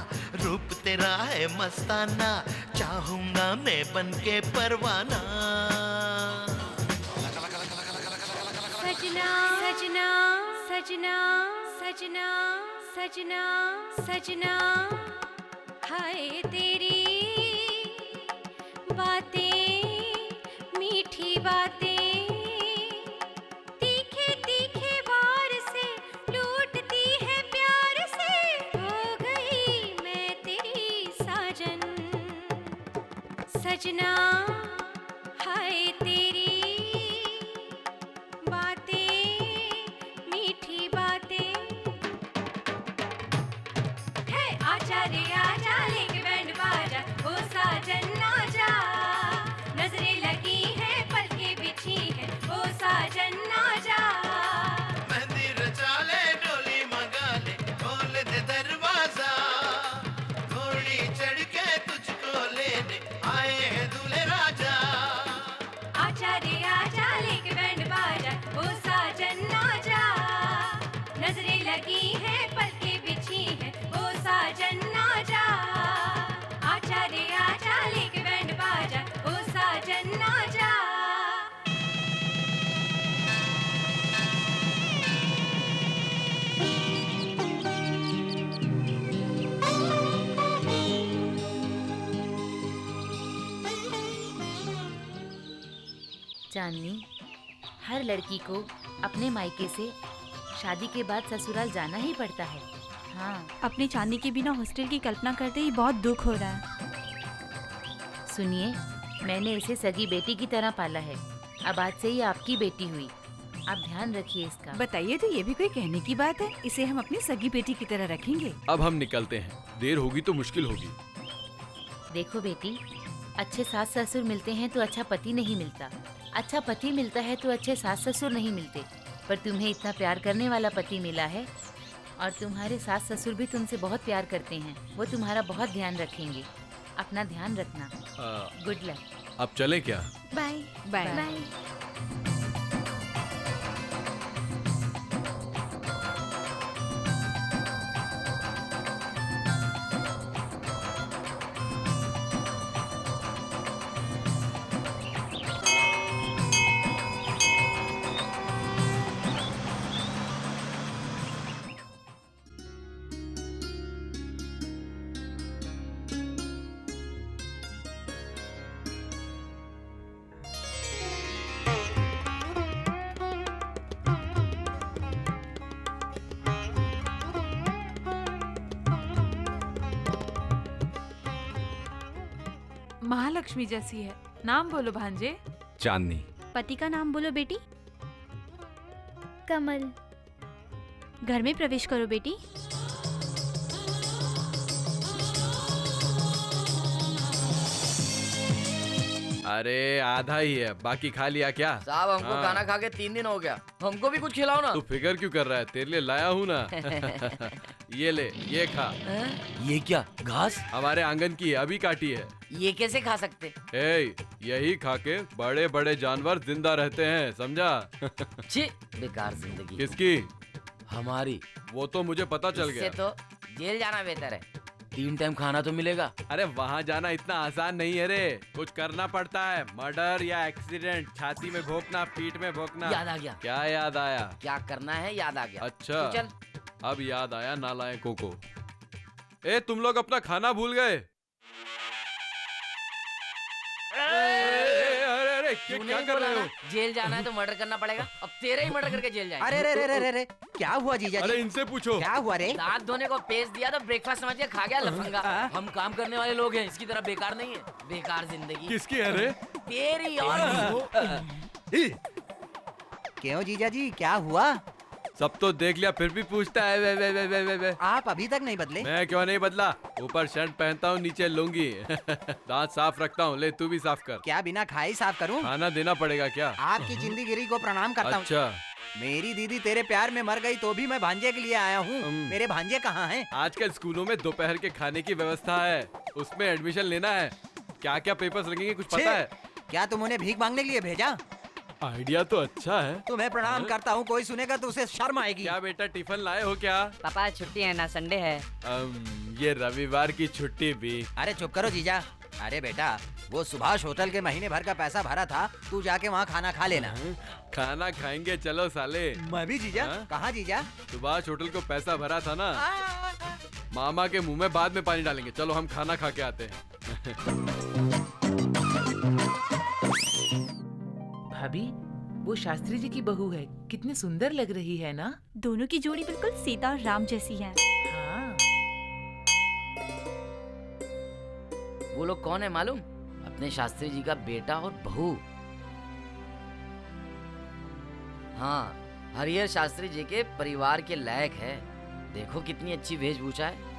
रूप तेरा है मस्ताना, चाहूंगा मैं बनके परवाना। सजना सजना सजना सजना सजना सजना, हाय तेरी बातें मीठी बातें, तीखे तीखे वार से लूटती है प्यार से। हो गई मैं तेरी साजन सजना, हाय तेरी बातें मीठी बातें। है आजा रे आजा लेके बैंड बाजा, ओ साजन आजा, नजरें लगी है पलकें बिछी है, ओ साजन आजा। मेहंदी रचा ले डोली मंगा ले, खोल दे दरवाजा, घोड़ी चढ़ के तुझको लेने आए हैं दूल्हे राजा। आजा रे आजा लेके बैंड बाजा, ओ साजन आजा, नजरें लगी है पलकें बिछी है, ओ साजन आजा। आजा रे आजा लेके बैंड बाजा, ओ साजन आजा। चांदनी, हर लड़की को अपने मायके से शादी के बाद ससुराल जाना ही पड़ता है। हाँ, अपनी चांदी के बिना हॉस्टल की कल्पना करते ही बहुत दुख हो रहा है। सुनिए, मैंने इसे सगी बेटी की तरह पाला है, अब आज से ये आपकी बेटी हुई, आप ध्यान रखिए इसका। बताइए, तो ये भी कोई कहने की बात है? इसे हम अपनी सगी बेटी की तरह रखेंगे। अब हम निकलते हैं, देर होगी तो मुश्किल होगी। देखो बेटी, अच्छे सास ससुर मिलते हैं तो अच्छा पति नहीं मिलता, अच्छा पति मिलता है तो अच्छे सास ससुर नहीं मिलते। पर तुम्हें इतना प्यार करने वाला पति मिला है, और तुम्हारे सास ससुर भी तुमसे बहुत प्यार करते हैं, वो तुम्हारा बहुत ध्यान रखेंगे। अपना ध्यान रखना। Good luck. अब चलें क्या? Bye bye. बाय। महालक्ष्मी जैसी है। नाम बोलो भांजे। चांदनी। पति का नाम बोलो बेटी। कमल। घर में प्रवेश करो बेटी। अरे आधा ही है, बाकी खा लिया क्या? साहब हमको हाँ। खाना खा के 3 दिन हो गया, हमको भी कुछ खिलाओ ना। तू फिकर क्यों कर रहा है? तेरे लिए लाया हूँ ना। ये ले, ये खा। ये क्या घास? हमारे आंगन की है, अभी काटी है। ये कैसे खा सकते? ए, यही खा के बड़े बड़े जानवर जिंदा रहते हैं, समझा? छी, बेकार जिंदगी। किसकी? हमारी। वो तो मुझे पता चल इससे गया। तो जेल जाना बेहतर है, 3 टाइम खाना तो मिलेगा। अरे वहाँ जाना इतना आसान नहीं है रे, कुछ करना पड़ता है। मर्डर या एक्सीडेंट, छाती में भोंकना, पीठ में भोंकना। याद आ गया। क्या याद आया? क्या करना है याद आ गया। अच्छा, तू चल। अब याद आया नालायकों को। ए, तुम लोग अपना खाना भूल गए। अरे क्या कर रहे हो? जेल जाना है तो मर्डर करना पड़ेगा। अब तेरे ही मर्डर करके जेल जाएंगे। अरे रे रे रे रे रे, क्या हुआ जीजा जी? अरे इनसे पूछो। क्या हुआ रे? दांत धोने को पेस्ट दिया तो ब्रेकफास्ट समझ के खा गया लफंगा। हम काम करने वाले लोग हैं, इसकी तरह बेकार नहीं है। बेकार जिंदगी। किसकी है रे? तेरी और क्यों जीजा जी, क्या हुआ? सब तो देख लिया फिर भी पूछता है। वे। आप अभी तक नहीं बदले? मैं क्यों नहीं बदला? ऊपर शर्ट पहनता हूँ, नीचे लुंगी। दांत साफ रखता हूँ। ले तू भी साफ कर। क्या बिना खाए साफ करूं? खाना देना पड़ेगा क्या? आपकी जिंदगी को प्रणाम करता हूँ। अच्छा, मेरी दीदी तेरे प्यार में मर गई तो भी मैं भांजे के लिए आया हूँ। मेरे भांजे कहाँ हैं? आजकल स्कूलों में दोपहर के खाने की व्यवस्था है, उसमें एडमिशन लेना है। क्या क्या पेपर्स लगेंगे कुछ पता है? क्या तुम उन्हें भीख मांगने के लिए भेजा? आइडिया तो अच्छा है। तुम्हें प्रणाम करता हूँ, कोई सुनेगा तो उसे शर्म आएगी। क्या बेटा टिफिन लाए हो क्या? पापा छुट्टी है ना, संडे है। ये रविवार की छुट्टी भी। अरे चुप करो जीजा। अरे बेटा, वो सुभाष होटल के महीने भर का पैसा भरा था, तू जाके वहाँ खाना खा लेना। खाना खाएंगे, चलो साले। मैं भी जीजा। कहाँ जीजा? सुभाष होटल को पैसा भरा था ना, मामा के मुंह में बाद में पानी डालेंगे। चलो हम खाना खा के आते हैं। भाभी, वो शास्त्री जी की बहू है, कितनी सुंदर लग रही है ना? दोनों की जोड़ी बिल्कुल सीता और राम जैसी है। हाँ। वो लोग कौन है मालूम? अपने शास्त्री जी का बेटा और बहू। हाँ, हरिहर शास्त्री जी के परिवार के लायक है। देखो कितनी अच्छी वेशभूषा है।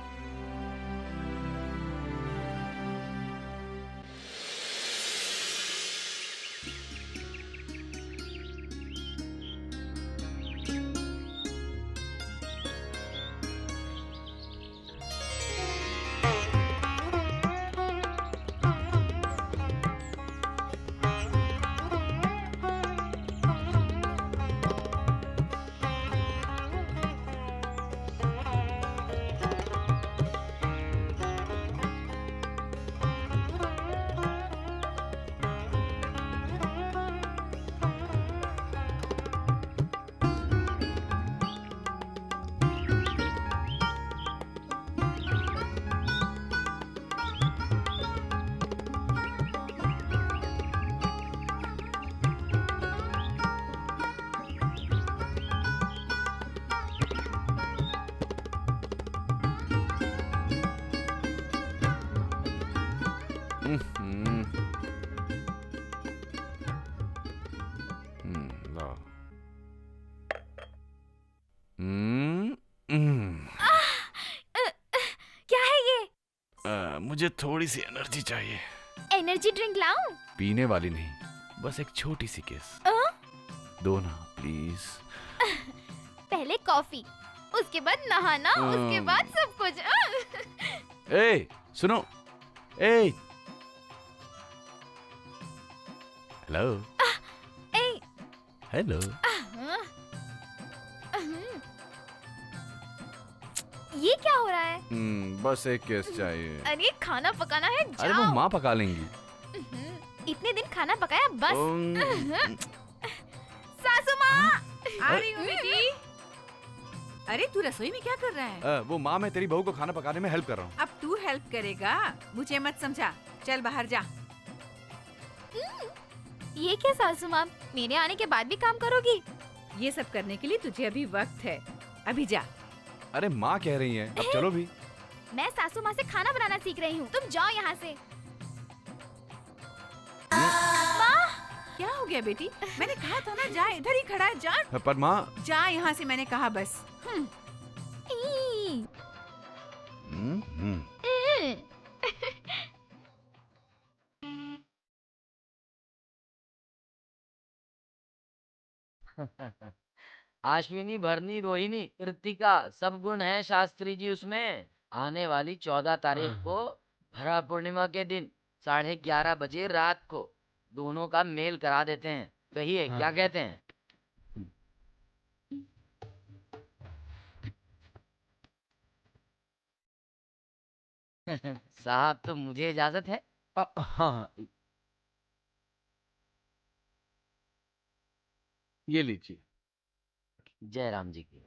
क्या है ये? मुझे थोड़ी सी एनर्जी चाहिए। एनर्जी ड्रिंक लाऊं? पीने वाली नहीं, बस एक छोटी सी किस दो ना प्लीज। पहले कॉफी, उसके बाद नहाना, उसके बाद सब कुछ। ए सुनो, ए हेलो हेलो। ये क्या हो रहा है? बस एक किस चाहिए। अरे खाना पकाना है, अरे वो जाओ। माँ पका लेंगी। इतने दिन खाना पकाया बस। सासू माँ, आ रही हूँ बेटी। अरे तू रसोई में क्या कर रहा है? वो माँ, मैं तेरी बहू को खाना पकाने में हेल्प कर रहा हूँ। अब तू हेल्प करेगा, मुझे मत समझा। चल बाहर जा। ये क्या सासू माँ, मेरे आने के बाद भी काम करोगी? ये सब करने के लिए तुझे अभी वक्त है, अभी जा। अरे माँ कह रही है, अब चलो भी। मैं सासू माँ से खाना बनाना सीख रही हूँ, तुम जाओ यहाँ से। क्या हो गया बेटी? मैंने कहा था ना, जा, इधर ही खड़ा है, जा। पर माँ। जा यहाँ से, मैंने कहा बस। ई। अश्विनी, भरनी, रोहिणी, कृतिका, सब गुण हैं शास्त्री जी उसमें। आने वाली 14 तारीख को भरा पूर्णिमा के दिन 11:30 बजे रात को दोनों का मेल करा देते हैं। कहिए क्या कहते हैं? साहब, तो मुझे इजाजत है। हाँ, ये लीजिए। जय राम जी की।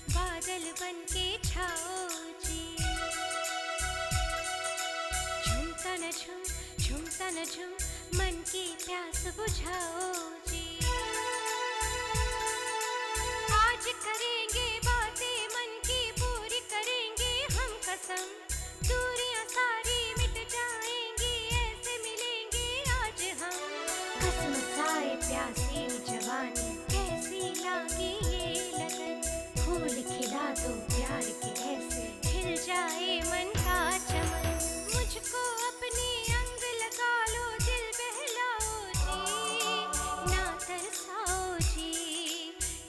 बादल बन के छाओ जी, झूमता न झूम मन की प्यास बुझाओ जी। आज करेंगे बातें मन की पूरी करेंगे हम कसम, दूरियां सारी मिट जाएंगी ऐसे मिलेंगे आज हम। कसम खाए प्यासी जवानी कैसी लागी ये लगन, फूल खिला दो प्यार के ऐसे खिल जाए मन का चमन। मुझको अपने अंग लगा लो दिल बहलाओ जी, ना तरसाओ जी,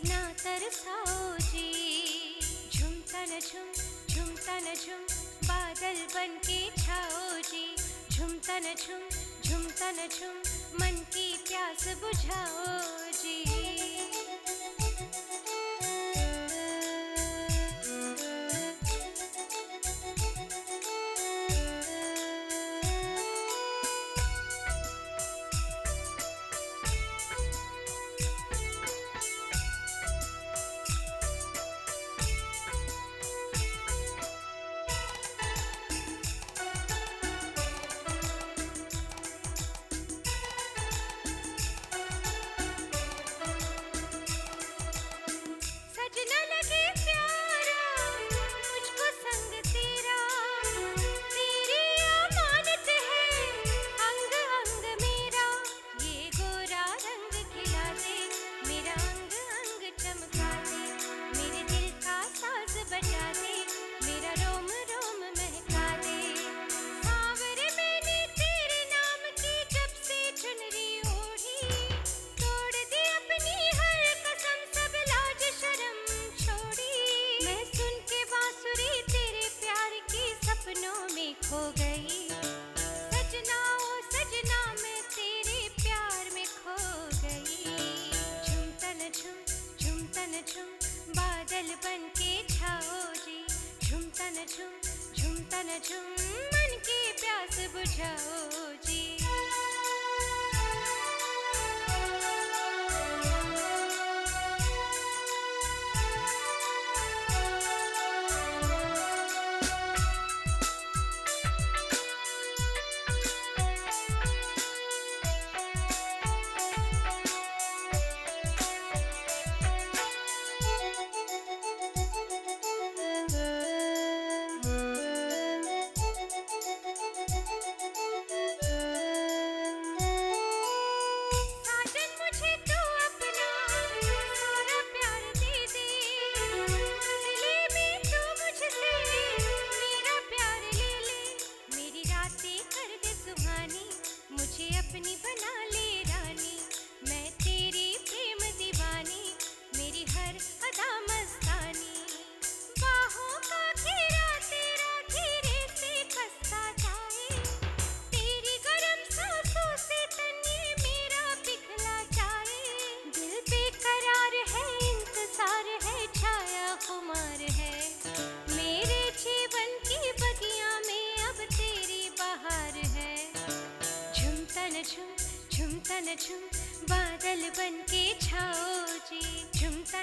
ना तरसाओ जी। झूमता न झूम बादल बन के छाओ जी, झूमता न झूम मन की प्यास बुझाओ जी। सजना लगे प्यारा मुझको संग तेरा, तेरी अमानत है अंग अंग मेरा। ये गोरा रंग खिला दे, मेरा अंग अंग चमका दे, मेरे दिल का साज बजा दे, मेरा रोम रोम महका दे। सांवरे मैंने तेरे नाम की जब से चुनरी ओढ़ी, तोड़ दी अपनी हर कसम सब लाज शर्म छोड़ी। मैं सुन के बांसुरी तेरे प्यार की सपनों में खो गई, सजना ओ सजना मैं तेरे प्यार में खो गई। झूमता न झूम बादल बन के छाओ जी, झूमता न झूम मन की प्यास बुझाओ जी।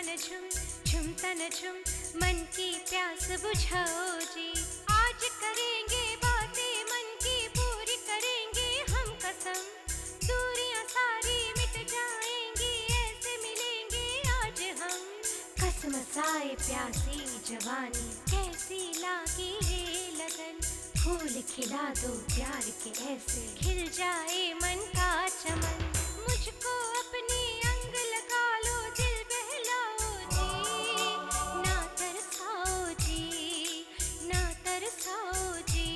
तन झुम झुम तन झुम मन की प्यास बुझाओ जी। आज करेंगे बातें मन की पूरी करेंगे हम कसम, दूरियां सारी मिट जाएंगी ऐसे मिलेंगे आज हम। कसमसाए प्यासी जवानी कैसी लागी है लगन, फूल खिला दो प्यार के ऐसे खिल जाए मन का चमन। मुझको अपनी अंग लगा लो दिल बहलाओ जी, ना तरसाओ जी ना तरसाओ जी।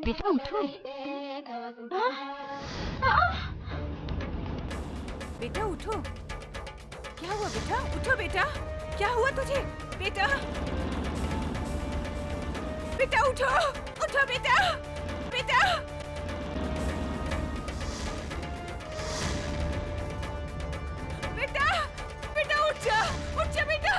बेटा उठो। बेटा उठो, क्या हुआ बेटा? उठो बेटा, क्या हुआ तुझे? बेटा बेटा उठो, उठो बेटा, बेटा बेटा बेटा उठ जा बेटा।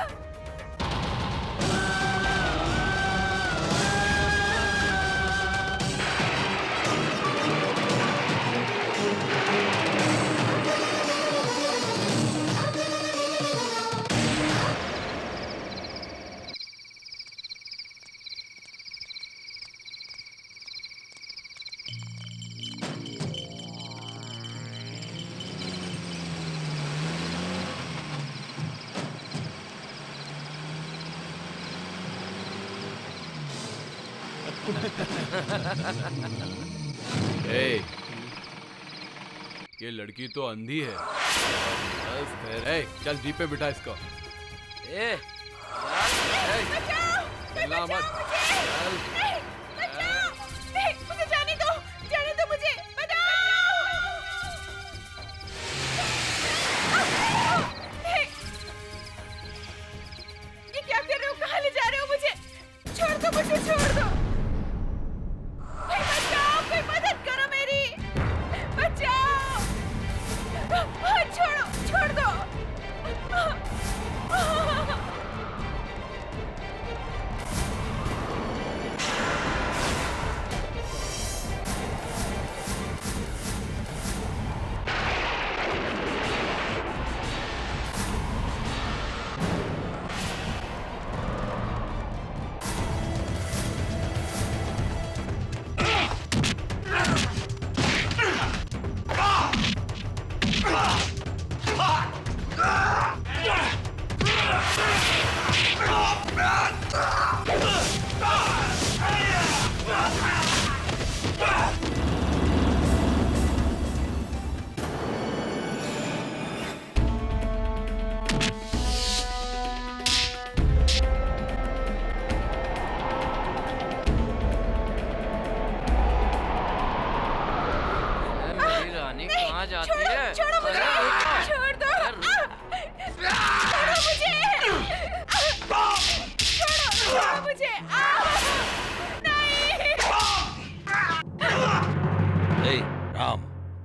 ए, ये लड़की तो अंधी है। बस फिर, ए, चल जीप पे बिठा इसको। ए, चिल्ला मत। चल। मुझे जाने दो मुझे, ये क्या कर रहे हो? कहाँ ले जा रहे हो मुझे? छोड़ दो मुझे, छोड़ दो। बचाओ, कोई मदद करो मेरी, बचाओ। छोड़ो, छोड़ दो।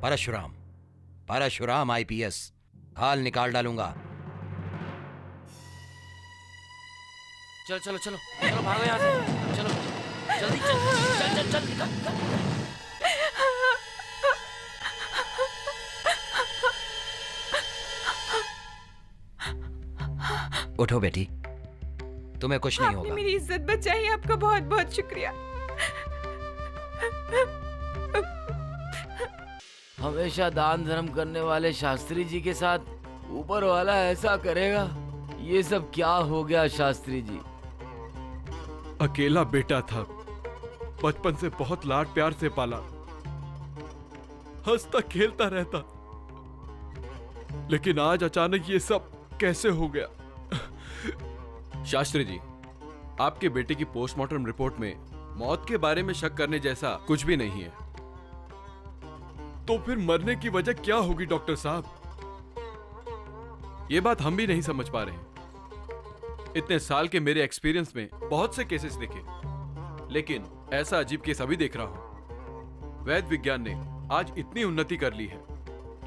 परशुराम, परशुराम IPS, खाल निकाल डालूंगा। चलो चलो चलो चलो, भागो यहाँ से, चलो जल्दी, चल चल चल चल, निकल, निकल। उठो बेटी, तुम्हें कुछ नहीं आपने होगा। मेरी इज्जत बचाई, आपका बहुत बहुत शुक्रिया। हमेशा दान धर्म करने वाले शास्त्री जी के साथ ऊपर वाला ऐसा करेगा? ये सब क्या हो गया शास्त्री जी? अकेला बेटा था, बचपन से बहुत लाड प्यार से पाला, हंसता खेलता रहता, लेकिन आज अचानक ये सब कैसे हो गया? शास्त्री जी, आपके बेटे की पोस्टमार्टम रिपोर्ट में मौत के बारे में शक करने जैसा कुछ भी नहीं है। तो फिर मरने की वजह क्या होगी डॉक्टर साहब? ये बात हम भी नहीं समझ पा रहे। इतने साल के मेरे एक्सपीरियंस में बहुत से केसेस देखे, लेकिन ऐसा अजीब केस अभी देख रहा हूं। वैद्य विज्ञान ने आज इतनी उन्नति कर ली है,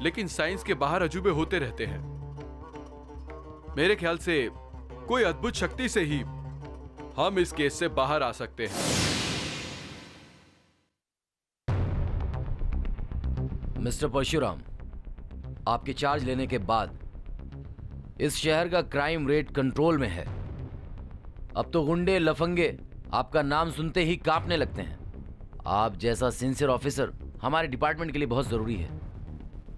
लेकिन साइंस के बाहर अजूबे होते रहते हैं। मेरे ख्याल से कोई अद्भुत शक्ति से ही हम इस केस से बाहर आ सकते हैं। मिस्टर परशुराम, आपके चार्ज लेने के बाद इस शहर का क्राइम रेट कंट्रोल में है। अब तो गुंडे लफंगे आपका नाम सुनते ही कांपने लगते हैं। आप जैसा सिंसियर ऑफिसर हमारे डिपार्टमेंट के लिए बहुत जरूरी है,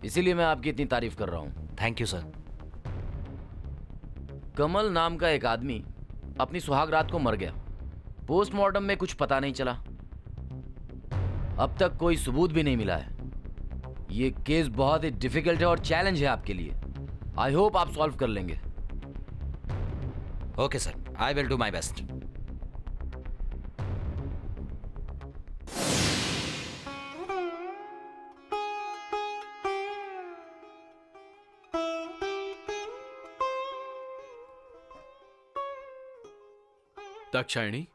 इसीलिए मैं आपकी इतनी तारीफ कर रहा हूं। Thank you sir. कमल नाम का एक आदमी अपनी सुहाग रात को मर गया। पोस्टमार्टम में कुछ पता नहीं चला, अब तक कोई सबूत भी नहीं मिला है। ये केस बहुत ही डिफिकल्ट है और चैलेंज है आपके लिए। आई होप आप सॉल्व कर लेंगे। Okay sir, I will do my best. Dakshayani,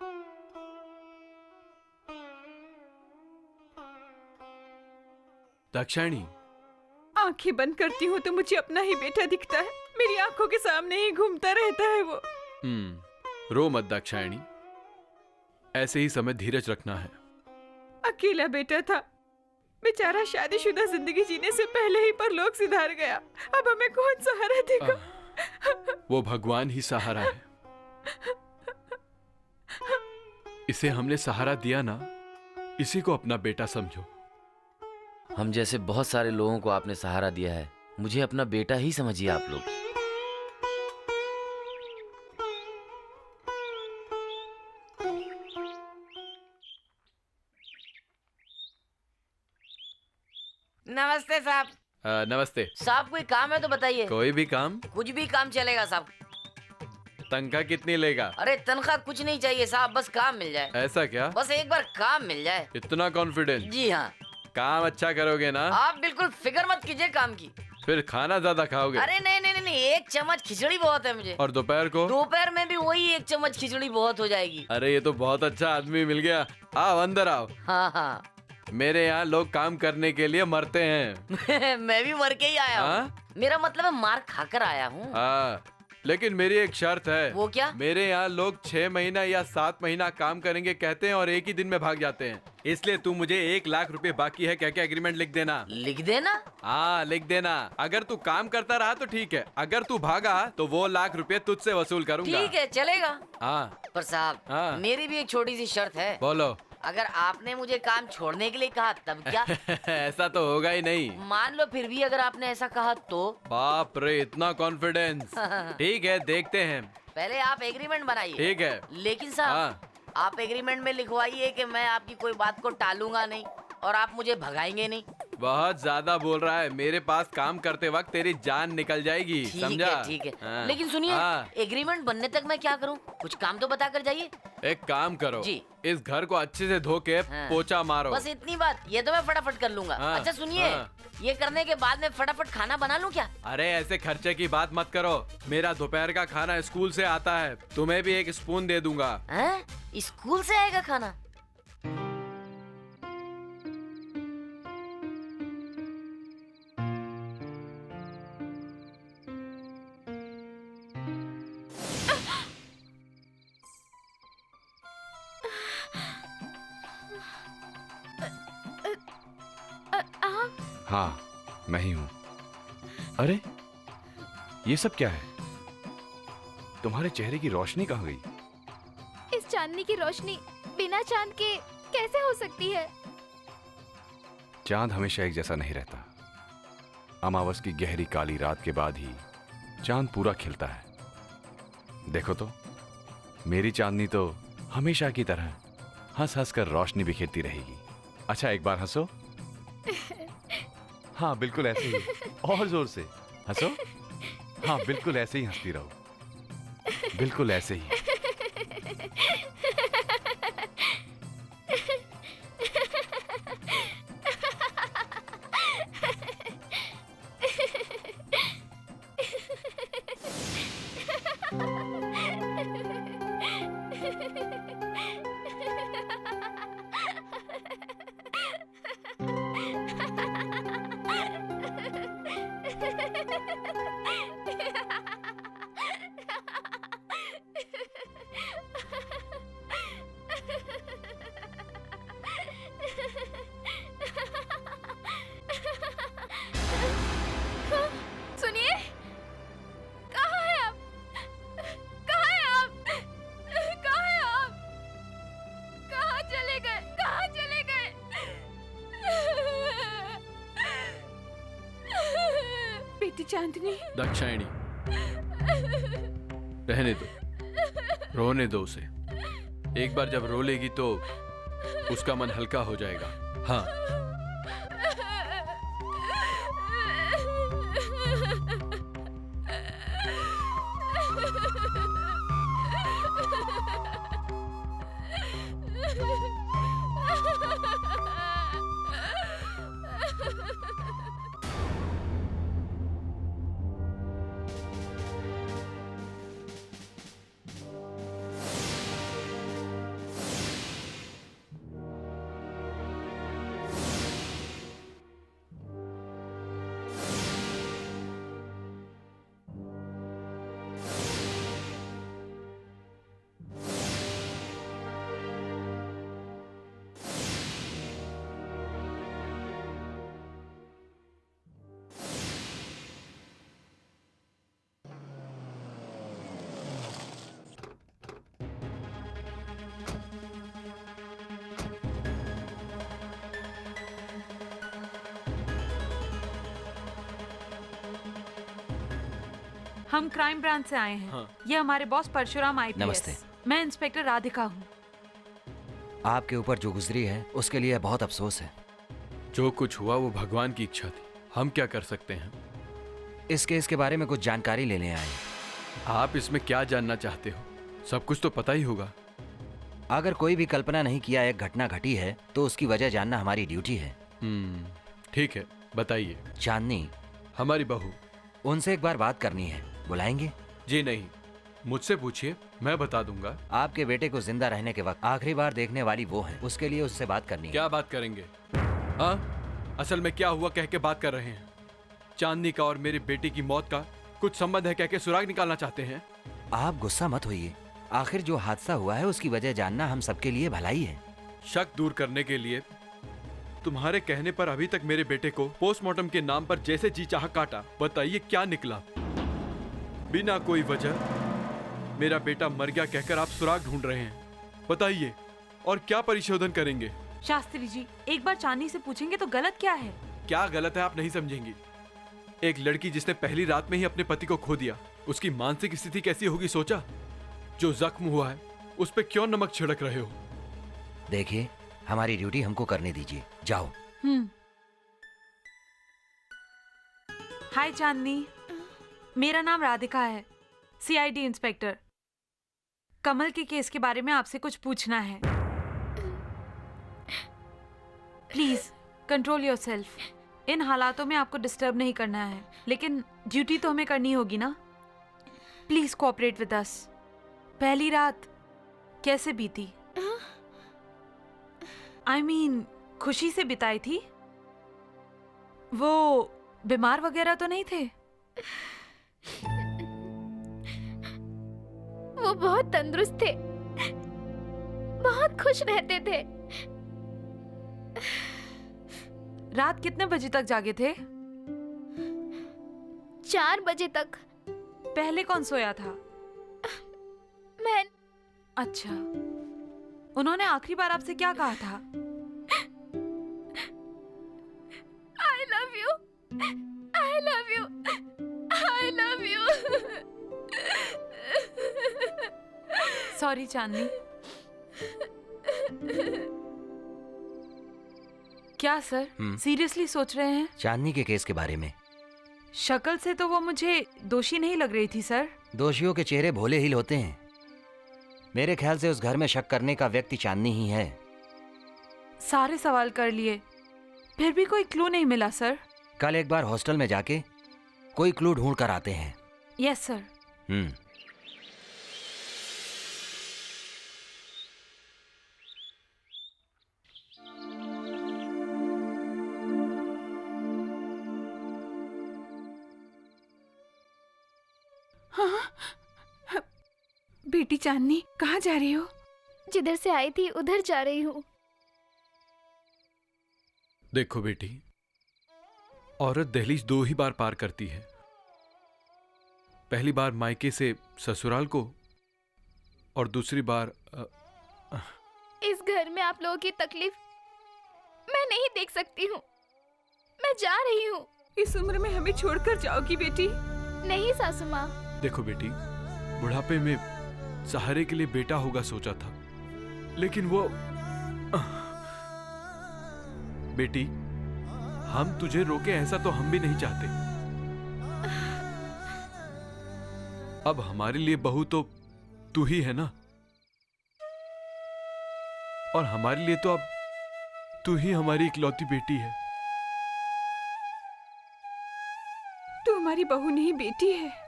Dakshayani, आंखें बंद करती हूँ तो मुझे अपना ही बेटा दिखता है। मेरी आंखों के सामने ही घूमता रहता है वो। रो मत दाक्षायणी, ऐसे ही समय धीरज रखना है। अकेला बेटा था, बेचारा शादीशुदा जिंदगी जीने से पहले ही परलोक सिधार गया। अब हमें कौन सहारा देगा? वो भगवान ही सहारा है। इसे हमने सहारा दिया ना, इसी को अपना बेटा समझो। हम जैसे बहुत सारे लोगों को आपने सहारा दिया है, मुझे अपना बेटा ही समझिए आप लोग। नमस्ते साहब। नमस्ते साहब, कोई काम है तो बताइए। कोई भी काम? कुछ भी काम चलेगा साहब। तनख्वाह कितनी लेगा? अरे तनख्वाह कुछ नहीं चाहिए साहब, बस काम मिल जाए। ऐसा क्या? बस एक बार काम मिल जाए। इतना कॉन्फिडेंस? जी हाँ। काम अच्छा करोगे ना? आप बिल्कुल फिक्र मत कीजिए काम की। फिर खाना ज्यादा खाओगे? अरे नहीं नहीं नहीं, एक चम्मच खिचड़ी बहुत है मुझे। और दोपहर को? दोपहर में भी वही एक चम्मच खिचड़ी बहुत हो जाएगी। अरे ये तो बहुत अच्छा आदमी मिल गया। आओ अंदर आओ। हाँ हाँ। मेरे यहाँ लोग काम करने के लिए मरते हैं। मैं भी मर के ही आया हूँ। मेरा मतलब है मार खाकर आया हूँ। हाँ, लेकिन मेरी एक शर्त है। वो क्या? मेरे यहाँ लोग 6 महीना या 7 महीना काम करेंगे कहते हैं और एक ही दिन में भाग जाते हैं। इसलिए तू मुझे 1 लाख रुपए बाकी है क्या क्या एग्रीमेंट लिख देना। लिख देना? हाँ लिख देना। अगर तू काम करता रहा तो ठीक है, अगर तू भागा तो वो 1 लाख रुपए तुझसे वसूल करूंगा। ठीक है, चलेगा। हाँ। पर साहब, हाँ। मेरी भी एक छोटी सी शर्त है। बोलो। अगर आपने मुझे काम छोड़ने के लिए कहा तब क्या? ऐसा तो होगा ही नहीं। मान लो फिर भी अगर आपने ऐसा कहा तो? बाप रे, इतना कॉन्फिडेंस। ठीक है, देखते हैं। पहले आप एग्रीमेंट बनाइए। ठीक है। लेकिन साहब, आप एग्रीमेंट में लिखवाइए कि मैं आपकी कोई बात को टालूंगा नहीं और आप मुझे भगाएंगे नहीं। बहुत ज्यादा बोल रहा है। मेरे पास काम करते वक्त तेरी जान निकल जाएगी, समझा? ठीक है। हाँ। लेकिन सुनिए, हाँ। एग्रीमेंट बनने तक मैं क्या करूं? कुछ काम तो बता कर जाइए। एक काम करो जी। इस घर को अच्छे से धो के पोछा मारो। बस इतनी बात, ये तो मैं फटाफट कर लूंगा। हाँ। अच्छा सुनिए, ये करने के बाद में फटाफट खाना बना लूं क्या? अरे ऐसे खर्चे की बात मत करो। मेरा दोपहर का खाना स्कूल से आता है, तुम्हें भी एक स्पून दे दूंगा। स्कूल से आएगा खाना? हाँ, मैं ही हूं। अरे, ये सब क्या है? तुम्हारे चेहरे की रोशनी कहाँ गई? इस चांदनी की रोशनी बिना चांद के कैसे हो सकती है? चांद हमेशा एक जैसा नहीं रहता। अमावस की गहरी काली रात के बाद ही चांद पूरा खिलता है। देखो तो, मेरी चांदनी तो हमेशा की तरह हंस हंस कर रोशनी बिखेरती रहेगी। अच्छा, एक बार हंसो। हाँ, बिल्कुल ऐसे ही, और जोर से हंसो। हाँ, बिल्कुल ऐसे ही हंसती रहो, बिल्कुल ऐसे ही। सुनिए, कहाँ है आप? कहाँ है आप? कहाँ है आप? कहाँ चले गए? कहाँ चले गए? बेटी चांदनी, दाक्षायणी, रहने दो, रोने दो उसे। एक बार जब रो लेगी तो उसका मन हल्का हो जाएगा। हाँ, हम क्राइम ब्रांच से आए हैं। हाँ। ये हमारे बॉस परशुराम आईपीएस। नमस्ते। मैं इंस्पेक्टर राधिका हूँ। आपके ऊपर जो गुजरी है उसके लिए बहुत अफसोस है। जो कुछ हुआ वो भगवान की इच्छा थी, हम क्या कर सकते हैं। इस केस के बारे में कुछ जानकारी लेने आए। आप इसमें क्या जानना चाहते हो? सब कुछ तो पता ही होगा। अगर कोई भी कल्पना नहीं किया एक घटना घटी है तो उसकी वजह जानना हमारी ड्यूटी है। ठीक है, बताइए। चांदनी हमारी बहू। उनसे एक बार बात करनी है, बुलाएंगे? जी नहीं, मुझसे पूछिए, मैं बता दूंगा। आपके बेटे को जिंदा रहने के वक्त आखिरी बार देखने वाली वो है, उसके लिए उससे बात करनी है। क्या बात करेंगे? हाँ, असल में क्या हुआ कह के बात कर रहे हैं। चांदनी का और मेरी बेटी की मौत का कुछ संबंध है कह के सुराग निकालना चाहते हैं। आप गुस्सा मत होइए, आखिर जो हादसा हुआ है उसकी वजह जानना हम सबके लिए भलाई है। शक दूर करने के लिए तुम्हारे कहने पर अभी तक मेरे बेटे को पोस्टमार्टम के नाम पर जैसे जी चाह काटा। बताइए क्या निकला? बिना कोई वजह मेरा बेटा मर गया कहकर आप सुराग ढूंढ रहे हैं। बताइए, और क्या परिशोधन करेंगे? शास्त्री जी, एक बार चांदनी से पूछेंगे तो गलत क्या है? क्या गलत है आप नहीं समझेंगी। एक लड़की जिसने पहली रात में ही अपने पति को खो दिया, उसकी मानसिक स्थिति कैसी होगी सोचा? जो जख्म हुआ है उस पे क्यों नमक छिड़क रहे हो? देखिए, हमारी ड्यूटी हमको करने दीजिए, जाओ। हाय चांदनी, मेरा नाम राधिका है, सीआईडी इंस्पेक्टर। कमल के केस के बारे में आपसे कुछ पूछना है। Please control yourself. इन हालातों में आपको डिस्टर्ब नहीं करना है, लेकिन ड्यूटी तो हमें करनी होगी ना। Please cooperate with us. पहली रात कैसे बीती? I mean, खुशी से बिताई थी? वो बीमार वगैरह तो नहीं थे? वो बहुत तंदुरुस्त थे, बहुत खुश रहते थे। रात कितने बजे तक जागे थे? 4 बजे तक। पहले कौन सोया था? मैं। अच्छा, उन्होंने आखिरी बार आपसे क्या कहा था? I love you. I love you. I love you. Sorry Chandni. क्या सर, सीरियसली सोच रहे हैं? चांदनी के केस के बारे में। शक्ल से तो वो मुझे दोषी नहीं लग रही थी सर। दोषियों के चेहरे भोले ही होते हैं। मेरे ख्याल से उस घर में शक करने का व्यक्ति चांदनी ही है। सारे सवाल कर लिए, फिर भी कोई क्लू नहीं मिला सर। कल एक बार हॉस्टल में जाके कोई क्लू ढूंढ कर आते हैं। Yes sir. हाँ, बेटी चांदनी कहाँ जा रही हो? जिधर से आई थी उधर जा रही हूँ। देखो बेटी, औरत दहलीज 2 ही बार पार करती है। पहली बार मायके से ससुराल को, और दूसरी बार इस घर में आप लोगों की तकलीफ मैं नहीं देख सकती हूँ। मैं जा रही हूँ। इस उम्र में हमें छोड़कर जाओगी बेटी? नहीं सासू माँ। देखो बेटी, बुढ़ापे में सहारे के लिए बेटा होगा सोचा था, लेकिन वो बेटी, हम तुझे रोके ऐसा तो हम भी नहीं चाहते। अब हमारे लिए बहू तो तू ही है ना, और हमारे लिए तो अब तू ही हमारी इकलौती बेटी है। तू हमारी बहू नहीं बेटी है।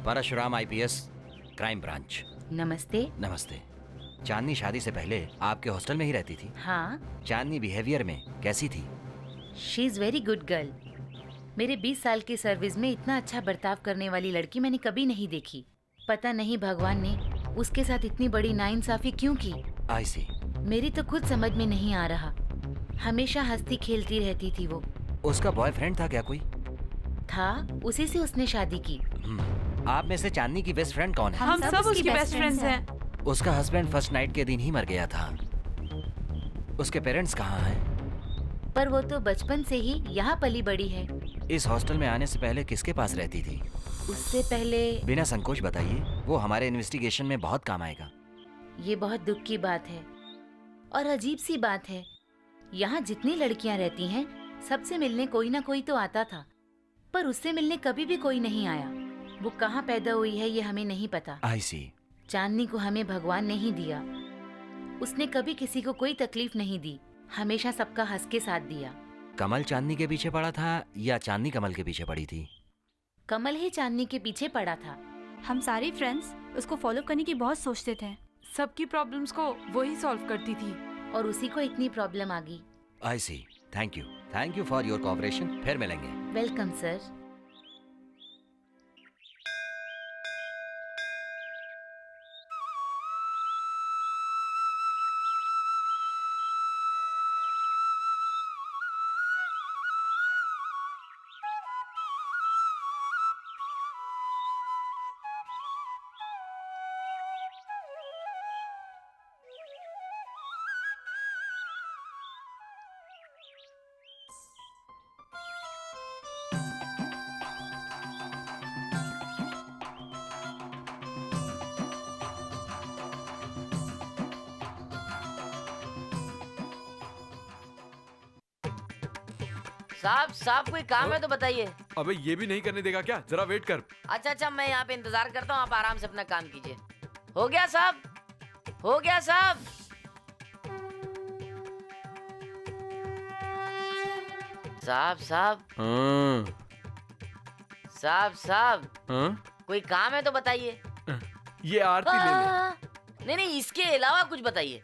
Parshuram IPS, crime branch. नमस्ते। नमस्ते। चांदनी शादी से पहले आपके हॉस्टल में ही रहती थी? हाँ। चांदनी बिहेवियर में कैसी थी? She is very good girl. मेरे 20 साल की सर्विस में इतना अच्छा बर्ताव करने वाली लड़की मैंने कभी नहीं देखी। पता नहीं भगवान ने उसके साथ इतनी बड़ी नाइंसाफी क्यों की। आई सी। मेरी तो खुद समझ में नहीं आ रहा। हमेशा हंसती खेलती रहती थी वो। उसका बॉयफ्रेंड था क्या कोई? था, उसी से उसने शादी की। आप में से चांदनी की बेस्ट फ्रेंड कौन है? हम सब उसकी बेस्ट फ्रेंड्स हैं। उसका हस्बैंड फर्स्ट नाइट के दिन ही मर गया था। उसके पेरेंट्स कहाँ हैं? पर वो तो बचपन से ही यहाँ पली बड़ी है। इस हॉस्टल में आने से पहले किसके पास रहती थी? उससे पहले। बिना संकोच बताइए, वो हमारे इन्वेस्टिगेशन में बहुत काम आएगा। ये बहुत दुख की बात है और अजीब सी बात है। यहाँ जितनी लड़कियाँ रहती हैं, सबसे मिलने कोई ना कोई तो आता था, पर उससे मिलने कभी भी कोई नहीं आया। वो कहाँ पैदा हुई है ये हमें नहीं पता। आई सी। चांदनी को हमें भगवान नहीं दिया। उसने कभी किसी को कोई तकलीफ नहीं दी, हमेशा सबका हंस के साथ दिया। कमल चांदनी के पीछे पड़ा था या चांदनी कमल के पीछे पड़ी थी? कमल ही चांदनी के पीछे पड़ा था। हम सारे फ्रेंड्स उसको फॉलो करने की बहुत सोचते थे। सबकी प्रॉब्लम्स को वही सॉल्व करती थी और उसी को इतनी प्रॉब्लम आ गई। I see. Thank you for your cooperation. फिर मिलेंगे। Welcome sir. साहब कोई काम है तो बताइए। अबे ये भी नहीं करने देगा क्या? जरा वेट कर। अच्छा, मैं यहाँ पे इंतजार करता हूँ, आप आराम से अपना काम कीजिए। हो गया साहब, हो गया साहब। साहब कोई काम है तो बताइए। ये आरती ले ले। नहीं, इसके अलावा कुछ बताइए।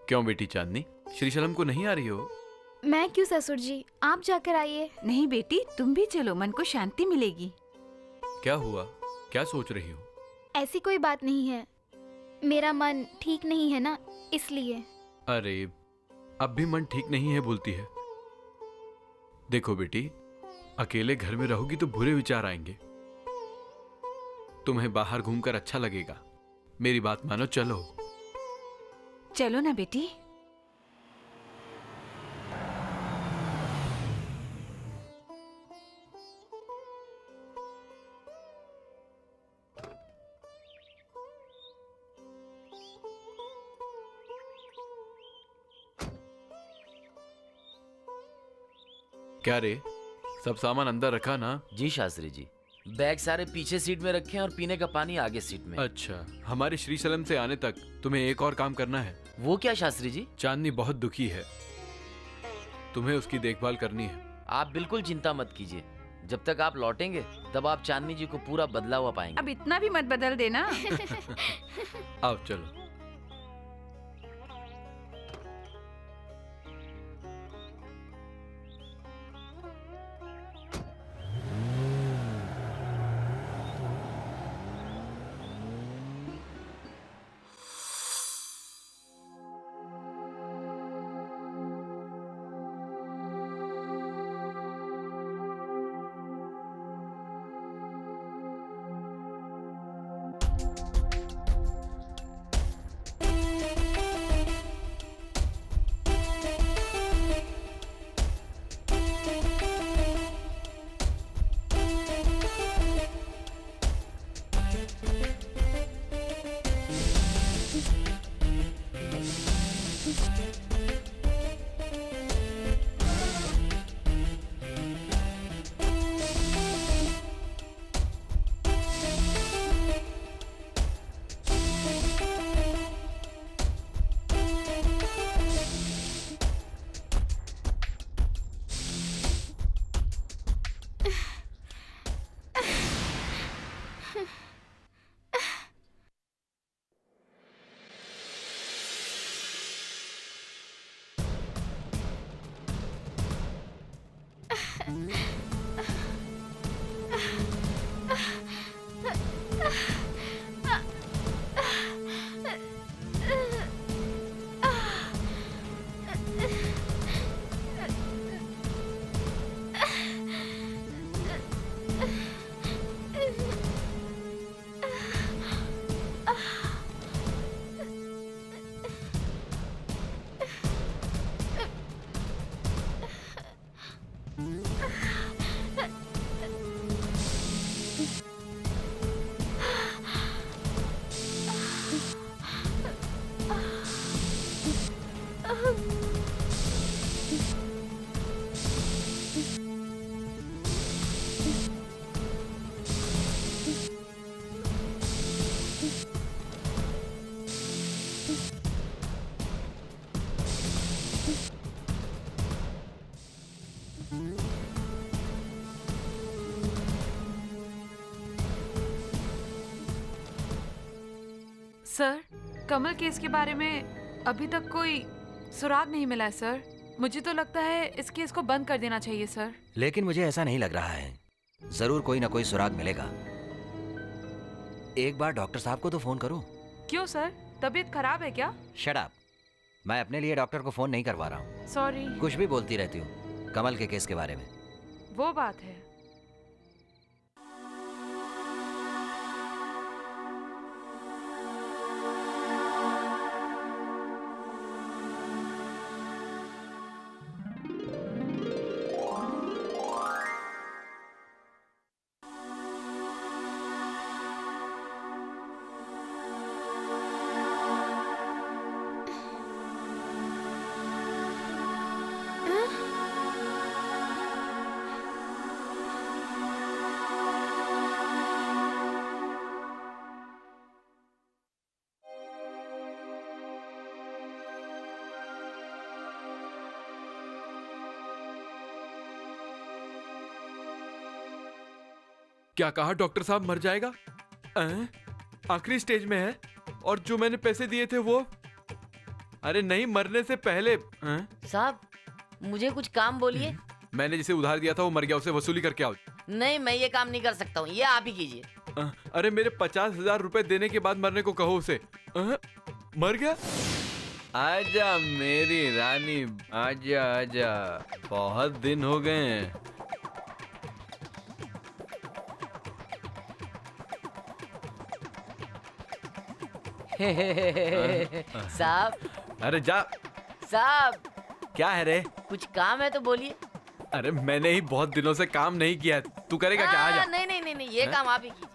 क्यों बेटी चांदनी, श्रीशलम को नहीं आ रही हो? मैं क्यों ससुर जी, आप जाकर आइए। नहीं बेटी, तुम भी चलो, मन को शांति मिलेगी। क्या हुआ? क्या सोच रही हो? ऐसी कोई बात नहीं है, मेरा मन ठीक नहीं है ना, इसलिए। अरे अब भी मन ठीक नहीं है बोलती है। देखो बेटी, अकेले घर में रहोगी तो बुरे विचार आएंगे। तुम्हें बाहर घूमकर अच्छा लगेगा। मेरी बात मानो, चलो। चलो ना बेटी। क्या रे, सब सामान अंदर रखा ना? जी शास्त्री जी, बैग सारे पीछे सीट में रखे हैं और पीने का पानी आगे सीट में। अच्छा, हमारे श्रीशलम से आने तक तुम्हें एक और काम करना है। वो क्या शास्त्री जी? चांदनी बहुत दुखी है, तुम्हें उसकी देखभाल करनी है। आप बिल्कुल चिंता मत कीजिए, जब तक आप लौटेंगे तब आप चांदनी जी को पूरा बदला हुआ पाएंगे। अब इतना भी मत बदल देना। आओ चलो। सर, कमल केस के बारे में अभी तक कोई सुराग नहीं मिला है सर। मुझे तो लगता है इस केस को बंद कर देना चाहिए सर। लेकिन मुझे ऐसा नहीं लग रहा है, जरूर कोई ना कोई सुराग मिलेगा। एक बार डॉक्टर साहब को तो फोन करूं। क्यों सर, तबीयत खराब है क्या? शट अप, मैं अपने लिए डॉक्टर को फोन नहीं करवा रहा हूँ। सॉरी। कुछ भी बोलती रहती हूँ कमल के केस के बारे में। वो बात है। क्या कहा डॉक्टर साहब, मर जाएगा? आखिरी स्टेज में है और जो मैंने पैसे दिए थे वो। अरे नहीं, मरने से पहले। हाँ? साहब मुझे कुछ काम बोलिए। मैंने जिसे उधार दिया था वो मर गया, उसे वसूली करके आओ। नहीं मैं ये काम नहीं कर सकता हूँ, ये आप ही कीजिए। अरे मेरे 50,000 रुपए देने के बाद मरने को कहो उसे। मर गया? आजा मेरी रानी, आजा आजा, बहुत दिन हो गए हैं। साहब। अरे जा। साहब क्या है रे? कुछ काम है तो बोलिए। अरे मैंने ही बहुत दिनों से काम नहीं किया, तू करेगा क्या? आजा। नहीं नहीं नहीं नहीं, ये काम आप ही कीजिए।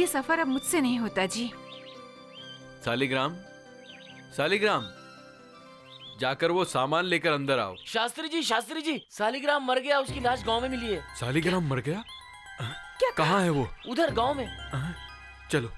ये सफर अब मुझसे नहीं होता जी। सालिग्राम, सालिग्राम, जाकर वो सामान लेकर अंदर आओ। शास्त्री जी, सालिग्राम मर गया, उसकी लाश गांव में मिली है। सालिग्राम मर गया? क्या कहाँ है वो? उधर गांव में। चलो।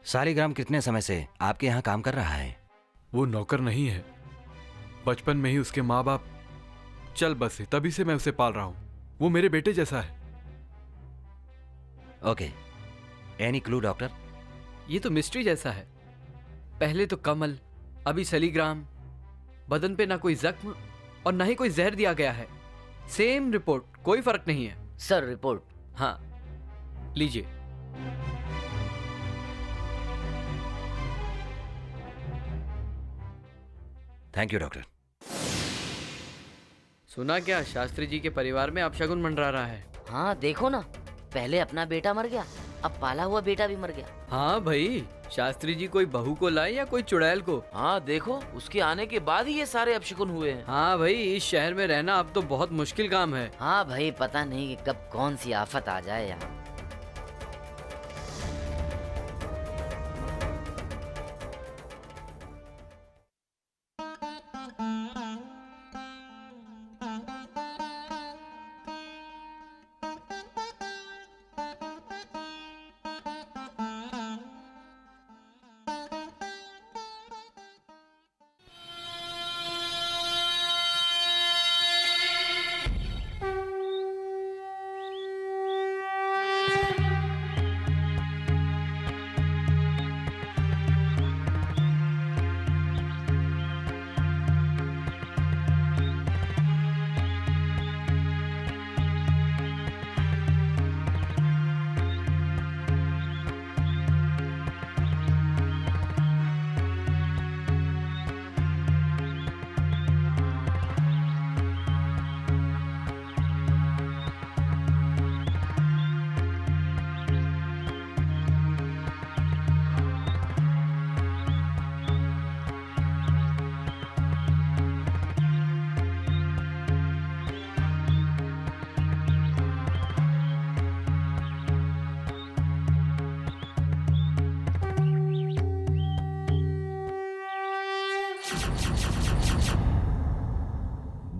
सालिग्राम कितने समय से आपके यहाँ काम कर रहा है? वो नौकर नहीं है, बचपन में ही उसके माँ बाप चल बसे, तभी से मैं उसे पाल रहा हूँ। वो मेरे बेटे जैसा है। Okay, any clue doctor? ये तो मिस्ट्री जैसा है। पहले तो कमल, अभी सालिग्राम। बदन पे ना कोई जख्म और ना ही कोई जहर दिया गया है। सेम रिपोर्ट, कोई फर्क नहीं है। Sir report? हाँ, लीजिए। Thank you doctor. सुना क्या, शास्त्री जी के परिवार में अपशगुन मंडरा रहा है? हाँ देखो ना, पहले अपना बेटा मर गया, अब पाला हुआ बेटा भी मर गया। हाँ भाई, शास्त्री जी कोई बहू को लाए या कोई चुड़ैल को? हाँ देखो, उसके आने के बाद ही ये सारे अपशगुन हुए हैं। हाँ भाई, इस शहर में रहना अब तो बहुत मुश्किल काम है। हाँ भाई, पता नहीं कि कब कौन सी आफत आ जाए यहाँ।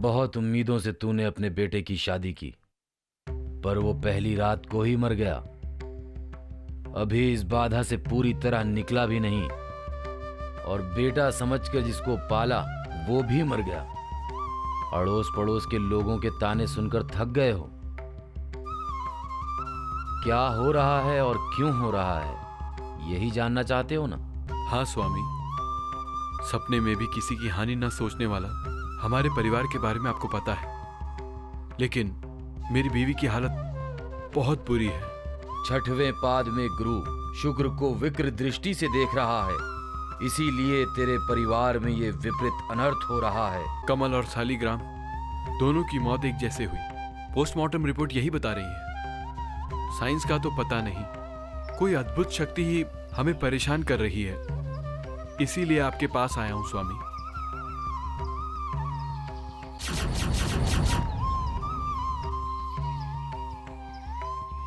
बहुत उम्मीदों से तूने अपने बेटे की शादी की, पर वो पहली रात को ही मर गया। अभी इस बाधा से पूरी तरह निकला भी नहीं, और बेटा समझकर जिसको पाला वो भी मर गया। अड़ोस पड़ोस के लोगों के ताने सुनकर थक गए हो। क्या हो रहा है और क्यों हो रहा है, यही जानना चाहते हो ना? हाँ स्वामी, सपने में भी किसी की हानि न सोचने वाला हमारे परिवार के बारे में आपको पता है, लेकिन मेरी बीवी की हालत बहुत बुरी है। छठवें पाद में गुरु शुक्र को विकृत दृष्टि से देख रहा है, इसीलिए तेरे परिवार में ये विपरीत अनर्थ हो रहा है। कमल और सालिग्राम दोनों की मौत एक जैसे हुई। पोस्टमार्टम रिपोर्ट यही बता रही है। साइंस का तो पता नहीं, कोई अद्भुत शक्ति ही हमें परेशान कर रही है, इसीलिए आपके पास आया हूं स्वामी।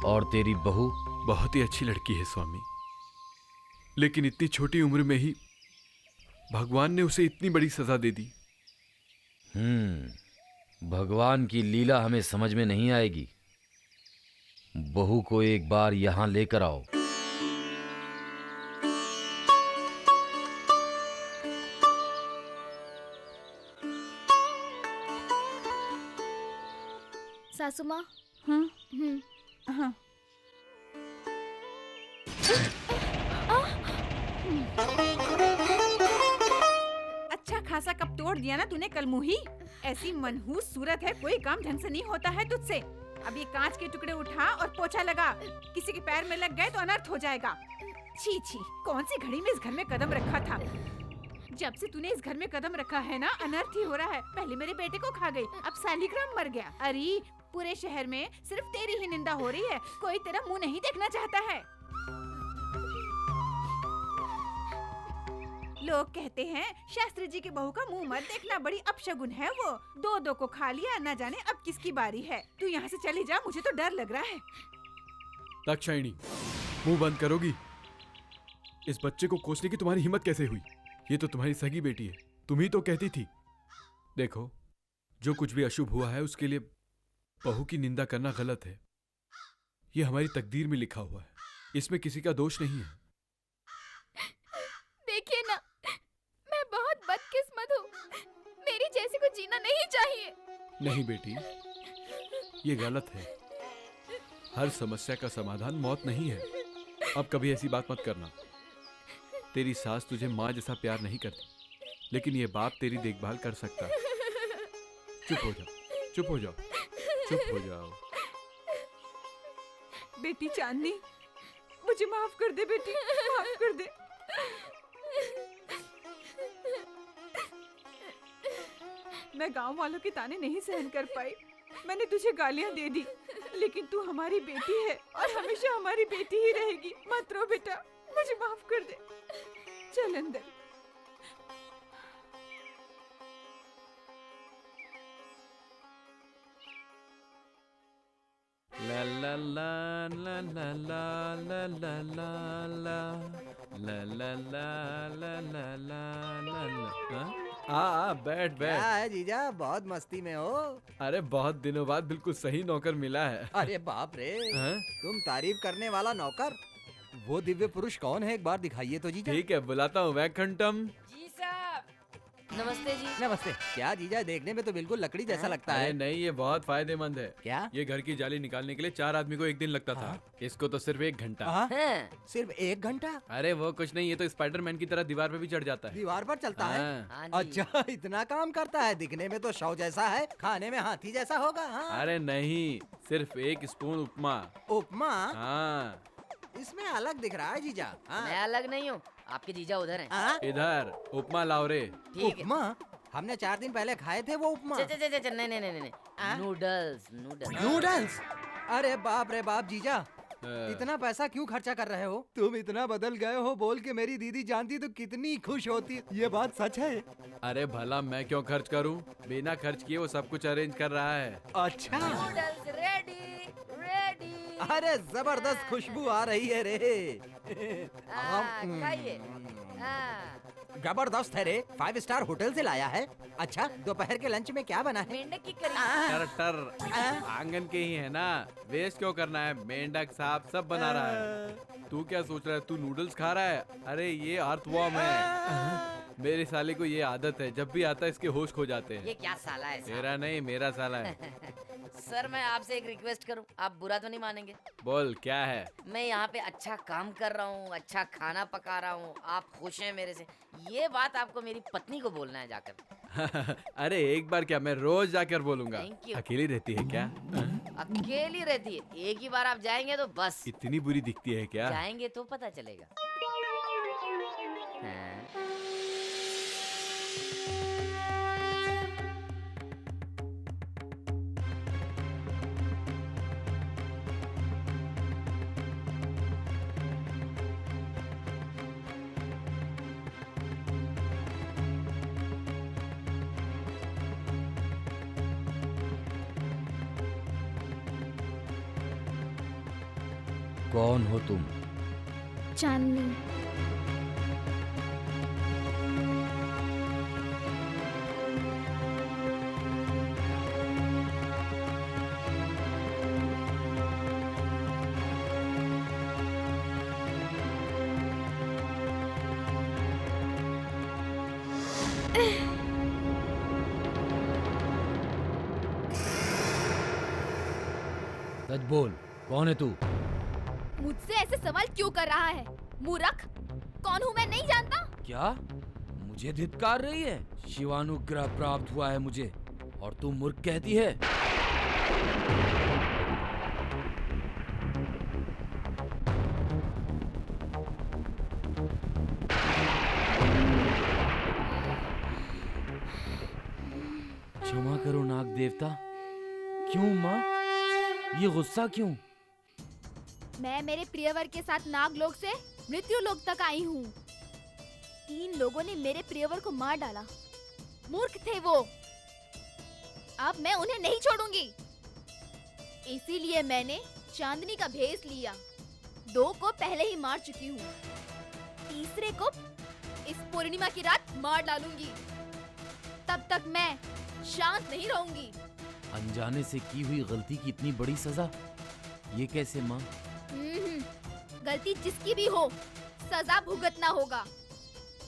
और तेरी बहू? बहुत ही अच्छी लड़की है स्वामी, लेकिन इतनी छोटी उम्र में ही भगवान ने उसे इतनी बड़ी सजा दे दी। भगवान की लीला हमें समझ में नहीं आएगी। बहू को एक बार यहां लेकर आओ। सासू माँ। हाँ। अच्छा खासा कब तोड़ दिया ना तूने कल मुही। ऐसी मनहूस सूरत है, कोई काम ढंग से नहीं होता है तुझसे। अब ये कांच के टुकड़े उठा और पोछा लगा। किसी के पैर में लग गए तो अनर्थ हो जाएगा। छी छी, कौन सी घड़ी में इस घर में कदम रखा था? जब से तूने इस घर में कदम रखा है ना, अनर्थ ही हो रहा है। पहले मेरे बेटे को खा गई, अब शालिग्राम मर गया। अरे पूरे शहर में सिर्फ तेरी ही निंदा हो रही है, कोई तेरा मुंह नहीं देखना चाहता है। लोग कहते हैं शास्त्री जी की बहू का मुंह मत देखना, बड़ी अपशगुन है वो। दो दो को खा लिया, न जाने अब किसकी बारी है। तू यहाँ से चली जा, मुझे तो डर लग रहा है। दाक्षायणी, मुंह बंद करोगी? इस बच्चे को कोसने की तुम्हारी हिम्मत कैसे हुई? ये तो तुम्हारी सगी बेटी है, तुम ही तो कहती थी। देखो, जो कुछ भी अशुभ हुआ है उसके लिए बहू की निंदा करना गलत है। ये हमारी तकदीर में लिखा हुआ है, इसमें किसी का दोष नहीं है। देखिए ना, मैं बहुत बदकिस्मत हूँ, मेरी जैसी को जीना नहीं चाहिए। नहीं बेटी, ये गलत है। हर समस्या का समाधान मौत नहीं है। अब कभी ऐसी बात मत करना। तेरी सास तुझे माँ जैसा प्यार नहीं करती, लेकिन ये बाप तेरी देखभाल कर सकता है। चुप हो जाओ, चुप हो जाओ, चुप हो जाओ। बेटी चांदनी, मुझे माफ कर दे बेटी, माफ कर दे। मैं गांव वालों के ताने नहीं सहन कर पाई, मैंने तुझे गालियां दे दी, लेकिन तू हमारी बेटी है और हमेशा हमारी बेटी ही रहेगी। मत रो बेटा, मुझे माफ कर दे। चल अंदर। ला ला ला ला ला ला ला ला ला ला ला ला ला ला ला ला। बैठ बैठ। क्या है जीजा, बहुत मस्ती में हो? अरे बहुत दिनों बाद बिल्कुल सही नौकर मिला है। अरे बाप रे, हाँ? तुम तारीफ करने वाला नौकर। वो दिव्य पुरुष कौन है, एक बार दिखाइए तो जीजा। ठीक है, बुलाता हूँ। वैकुंठम जी साहब। नमस्ते जी। नमस्ते। क्या जीजा, देखने में तो बिल्कुल लकड़ी जैसा लगता अरे है। नहीं, ये बहुत फायदेमंद है। क्या? ये घर की जाली निकालने के लिए 4 आदमी को एक दिन लगता था, इसको तो सिर्फ 1 घंटा। सिर्फ 1 घंटा? अरे वो कुछ नहीं, ये तो स्पाइडरमैन की तरह दीवार पे भी चढ़ जाता है। दीवार पर चलता है? हाँ। अच्छा, इतना काम करता है। दिखने में तो शव जैसा है, खाने में हाथी जैसा होगा। हाँ। अरे नहीं, सिर्फ 1 स्पून उपमा। उपमा? हाँ। इसमें अलग दिख रहा है जीजा। हाँ। मैं अलग नहीं हूँ, आपके जीजा उधर हैं। इधर उपमा लाओ रे। ठीक है। उपमा? हमने 4 दिन पहले खाए थे वो उपमा। नहीं, नूडल्स नूडल्स नूडल्स। अरे बाप रे बाप जीजा, इतना पैसा क्यों खर्चा कर रहे हो? तुम इतना बदल गए हो बोल के मेरी दीदी जानती तो कितनी खुश होती। ये बात सच है? अरे भला मैं क्यों खर्च करूं? बिना खर्च किए वो सब कुछ अरेंज कर रहा है। अच्छा। Noodles ready ready. अरे जबरदस्त खुशबू आ रही है रे। खाइए। जबरदस्त है रे, 5 स्टार होटल से लाया है। अच्छा, दोपहर के लंच में क्या बना है? मेंढक की करी। टर आंगन के ही है ना, वेस्ट क्यों करना है? मेंढक सांप सब बना रहा है। तू क्या सोच रहा है, तू नूडल्स खा रहा है? अरे ये अर्थवॉर्म है। मेरे साले को ये आदत है, जब भी आता है इसके होश खो जाते हैं। ये क्या साला है? तेरा नहीं, मेरा साला है। सर, मैं आपसे एक रिक्वेस्ट करूं, आप बुरा तो नहीं मानेंगे? बोल, क्या है? मैं यहाँ पे अच्छा काम कर रहा हूँ, अच्छा खाना पका रहा हूँ, आप खुश हैं मेरे से। ये बात आपको मेरी पत्नी को बोलना है जाकर। अरे एक बार क्या, मैं रोज जाकर बोलूंगा। Thank you. अकेली रहती है क्या? अकेली रहती है, एक ही बार आप जाएंगे तो बस। इतनी बुरी दिखती है क्या? जाएंगे तो पता चलेगा। हाँ। कौन हो तुम? चांदनी। सच बोल, कौन है तू? मुझसे ऐसे सवाल क्यों कर रहा है? मूर्ख, कौन हूँ मैं नहीं जानता? क्या मुझे धिक्कार रही है? शिवानुग्रह प्राप्त हुआ है मुझे और तू मूर्ख कहती है? देवता, क्यों माँ? ये गुस्सा क्यों? मैं मेरे प्रियवर के साथ नागलोक से मृत्यु लोक तक आई हूँ। 3 लोगों ने मेरे प्रियवर को मार डाला। मूर्ख थे वो। अब मैं उन्हें नहीं छोड़ूंगी। इसीलिए मैंने चांदनी का भेष लिया। 2 को पहले ही मार चुकी हूँ। तीसरे को इस पूर्णिमा की रात मार डालूंगी। तब तक मैं शांत नहीं रहूंगी। अनजाने से की हुई गलती की इतनी बड़ी सजा, ये कैसे माँ? गलती जिसकी भी हो, सजा भुगतना होगा।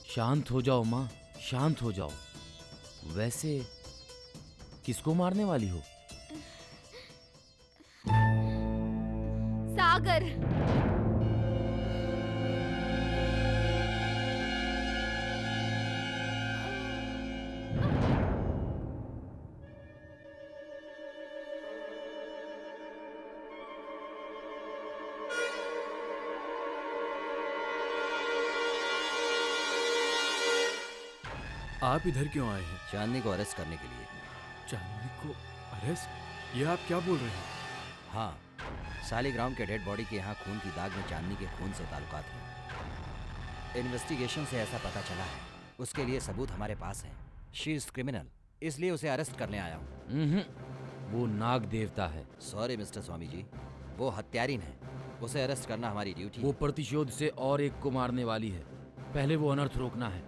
शांत हो जाओ माँ, शांत हो जाओ। वैसे किसको मारने वाली हो? सागर। आप इधर क्यों आए हैं? चांदनी को अरेस्ट करने के लिए। चांदनी को अरेस्ट? ये आप क्या बोल रहे हैं? हाँ, सालिग्राम के डेड बॉडी के यहाँ खून की दाग में चांदनी के खून से ताल्लुकात हैं। इन्वेस्टिगेशन से ऐसा पता चला है। उसके लिए सबूत हमारे पास है। शी इज क्रिमिनल, इसलिए उसे अरेस्ट करने आया हूँ। वो नाग देवता है। सॉरी मिस्टर स्वामी जी, वो हत्यारिन है। उसे अरेस्ट करना हमारी ड्यूटी। वो प्रतिशोध से और एक को मारने वाली है। पहले वो अनर्थ रोकना है।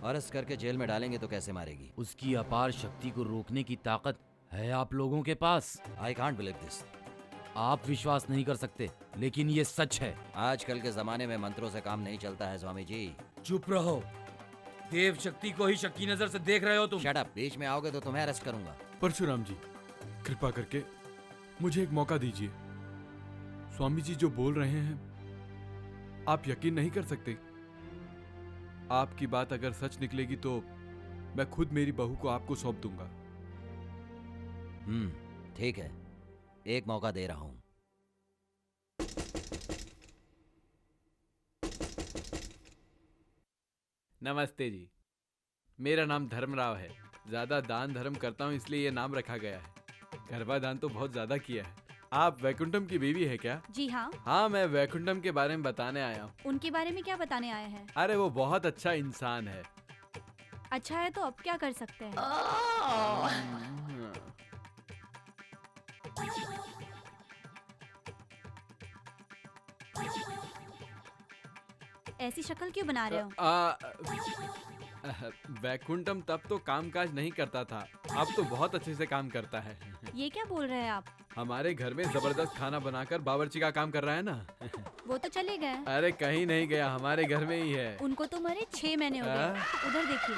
अरेस्ट करके जेल में डालेंगे तो कैसे मारेगी? उसकी अपार शक्ति को रोकने की ताकत है आप लोगों के पास। I can't believe this. आप विश्वास नहीं कर सकते, लेकिन ये सच है। आजकल के जमाने में मंत्रों से काम नहीं चलता है स्वामी जी। चुप रहो। देव शक्ति को ही शक की नजर से देख रहे हो तुम। शट अप, बीच में आओगे तो तुम्हें अरेस्ट करूंगा। परशुराम जी, कृपा करके मुझे एक मौका दीजिए। स्वामी जी जो बोल रहे हैं आप यकीन नहीं कर सकते। आपकी बात अगर सच निकलेगी तो मैं खुद मेरी बहू को आपको सौंप दूंगा। ठीक है, एक मौका दे रहा हूं। नमस्ते जी, मेरा नाम धर्मराव है। ज्यादा दान धर्म करता हूँ इसलिए ये नाम रखा गया है। गर्भाधान तो बहुत ज्यादा किया है। आप वैकुंठम की बीवी है क्या? जी हाँ। हाँ, मैं वैकुंठम के बारे में बताने आया हूँ। उनके बारे में क्या बताने आए हैं? अरे वो बहुत अच्छा इंसान है। अच्छा है तो अब क्या कर सकते हैं? ऐसी शक्ल क्यों बना रहे हो? वैकुंठम तब तो कामकाज नहीं करता था, अब तो बहुत अच्छे से काम करता है। ये क्या बोल रहे हैं आप? हमारे घर में जबरदस्त खाना बनाकर बावर्ची का काम कर रहा है ना। वो तो चले गए। अरे कहीं नहीं गया, हमारे घर में ही है। उनको तो मरे 6 महीने हो गए। उधर देखिए।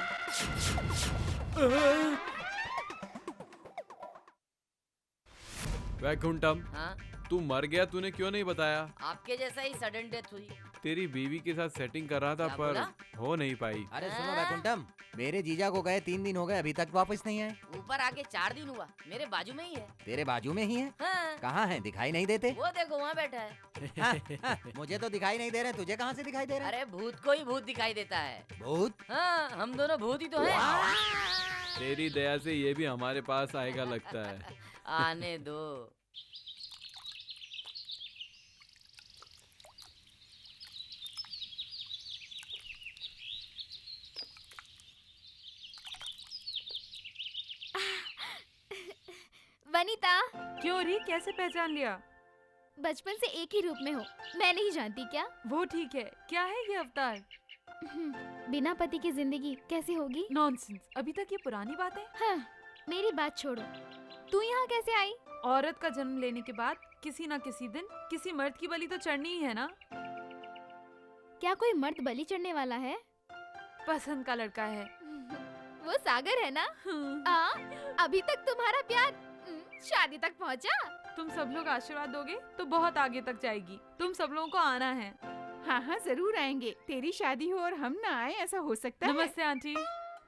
वैकुंठम, हाँ? तू मर गया, तूने क्यों नहीं बताया? आपके जैसा ही सडन डेथ हुई। तेरी बीवी के साथ सेटिंग कर रहा था क्या पर बोला? हो नहीं पाई। अरे सुनो वैकुंठम, मेरे जीजा को गए 3 दिन हो गए, अभी तक वापस नहीं आए। ऊपर आके 4 दिन हुआ, मेरे बाजू में ही है। तेरे बाजू में ही है? हाँ। कहाँ है? दिखाई नहीं देते। वो देखो वहाँ बैठा है। मुझे तो दिखाई नहीं दे रहे, तुझे कहाँ से दिखाई दे रहे? अरे भूत को ही भूत दिखाई देता है। भूत? हाँ, हम दोनों भूत ही तो हैं। तेरी दया से ये भी हमारे पास आएगा लगता है। आने दो। वनीता, क्यों री, कैसे पहचान लिया? बचपन से एक ही रूप में हो, मैं नहीं जानती क्या? वो ठीक है, क्या है ये अवतार? बिना पति की जिंदगी कैसे होगी? नॉनसेंस, अभी तक ये पुरानी बात है। हाँ, मेरी बात छोड़ो, तू यहाँ कैसे आई? औरत का जन्म लेने के बाद किसी न किसी दिन किसी मर्द की बलि तो चढ़नी ही है ना। क्या कोई मर्द बलि चढ़ने वाला है? पसंद का लड़का है। वो सागर है ना? अभी तक तुम्हारा प्यार शादी तक पहुँचा? तुम सब लोग आशीर्वाद दोगे तो बहुत आगे तक जाएगी। तुम सब लोगों को आना है। हाँ हाँ जरूर आएंगे। तेरी शादी हो और हम ना आए, ऐसा हो सकता है? नमस्ते आंटी।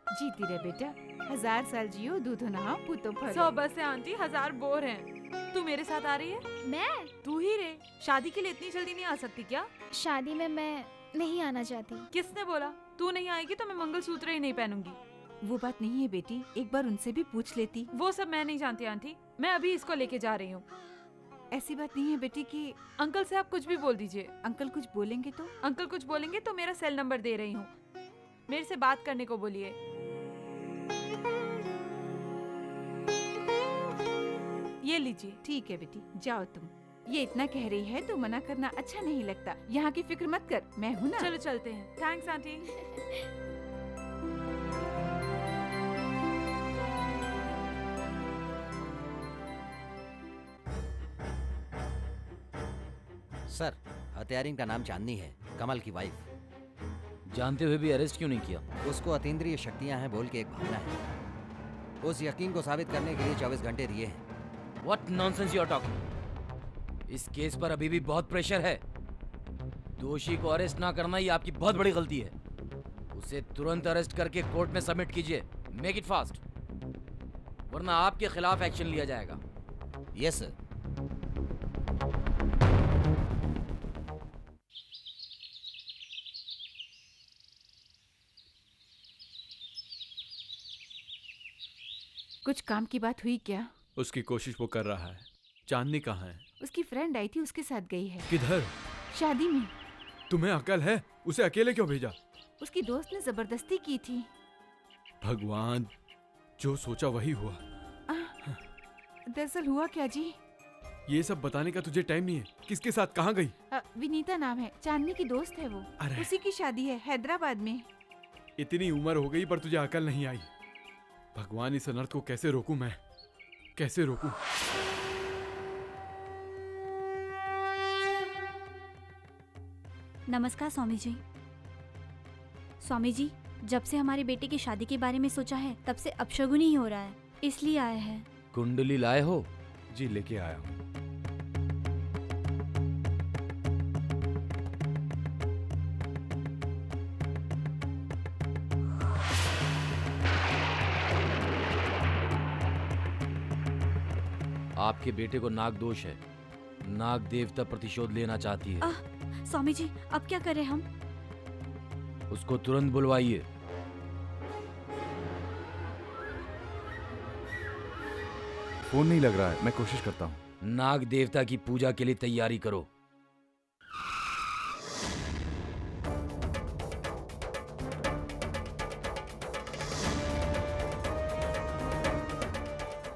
जीती रहे बेटा, 1000 साल जियो, दूध नहाओ, पुतो फलो। 100 बस है आंटी, 1000 बोर हैं। तू मेरे साथ आ रही है? मैं? तू ही रे। शादी के लिए इतनी जल्दी नहीं आ सकती क्या? शादी में मैं नहीं आना चाहती। किसने बोला? तू नहीं आएगी तो मैं मंगलसूत्र ही नहीं पहनूंगी। वो बात नहीं है बेटी, एक बार उनसे भी पूछ लेती। वो सब मैं नहीं जानती आंटी, मैं अभी इसको लेके जा रही हूँ। ऐसी बात नहीं है बेटी कि अंकल से आप कुछ भी बोल दीजिए। अंकल कुछ बोलेंगे तो? अंकल कुछ बोलेंगे तो मेरा सेल नंबर दे रही हूँ, मेरे से बात करने को बोलिए। ये लीजिए। ठीक है बेटी, जाओ तुम। ये इतना कह रही है तो मना करना अच्छा नहीं लगता। यहाँ की फिक्र मत कर, मैं हूँ ना। चलो चलते हैं। Thanks aunty. सर, हत्यारिन का नाम चांदनी है, कमल की वाइफ। जानते हुए भी अरेस्ट क्यों नहीं किया? उसको अतीन्द्रिय शक्तियां हैं बोल के एक भावना है। उस यकीन को साबित करने के लिए 24 घंटे दिए हैं। What nonsense you are talking? इस केस पर अभी भी बहुत प्रेशर है। दोषी को अरेस्ट ना करना ये आपकी बहुत बड़ी गलती है। उसे तुरंत अरेस्ट करके कोर्ट में सबमिट कीजिए। मेक इट फास्ट, वरना आपके खिलाफ एक्शन लिया जाएगा। Yes sir. कुछ काम की बात हुई क्या? उसकी कोशिश वो कर रहा है। चांदनी कहाँ है? उसकी फ्रेंड आई थी, उसके साथ गई है। किधर? शादी में। तुम्हें अकल है? उसे अकेले क्यों भेजा? उसकी दोस्त ने जबरदस्ती की थी। भगवान, जो सोचा वही हुआ। दरअसल हुआ क्या जी? ये सब बताने का तुझे टाइम नहीं है। किसके साथ कहाँ गई? विनीता नाम है, चांदनी की दोस्त है वो। उसी की शादी है हैदराबाद में। इतनी उम्र हो गई पर तुझे अकल नहीं आई। भगवान, इस अनर्थ को कैसे रोकूं मैं? कैसे रोकूं? नमस्कार स्वामी जी। स्वामी जी, जब से हमारी बेटी की शादी के बारे में सोचा है तब से अपशगुन ही हो रहा है, इसलिए आए हैं। कुंडली लाए हो? जी, लेके आया हूँ। आपके बेटे को नाग दोष है। नाग देवता प्रतिशोध लेना चाहती है। स्वामी जी, अब क्या करें हम? उसको तुरंत बुलवाइए। फोन नहीं लग रहा है, मैं कोशिश करता हूँ। नाग देवता की पूजा के लिए तैयारी करो।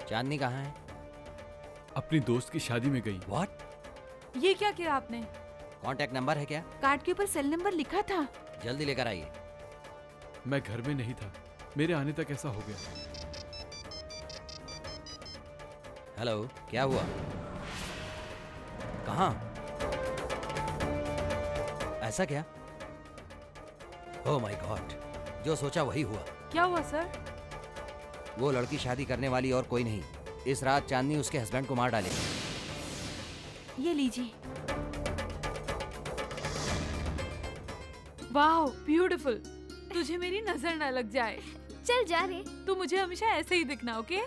चांदनी कहाँ है? अपनी दोस्त की शादी में गई। What? ये क्या किया आपने? कांटेक्ट नंबर है क्या? कार्ड के ऊपर सेल नंबर लिखा था। जल्दी लेकर आइए। मैं घर में नहीं था, मेरे आने तक ऐसा हो गया। हेलो, क्या हुआ? कहाँ? ऐसा क्या? ओह माय गॉड, जो सोचा वही हुआ। क्या हुआ सर? वो लड़की शादी करने वाली और कोई नहीं। इस रात चांदनी उसके हस्बैंड को मार डालेगी। ये लीजिए। वाह, ब्यूटीफुल। तुझे मेरी नजर न लग जाए। चल जा रे। तू मुझे हमेशा ऐसे ही दिखना, okay?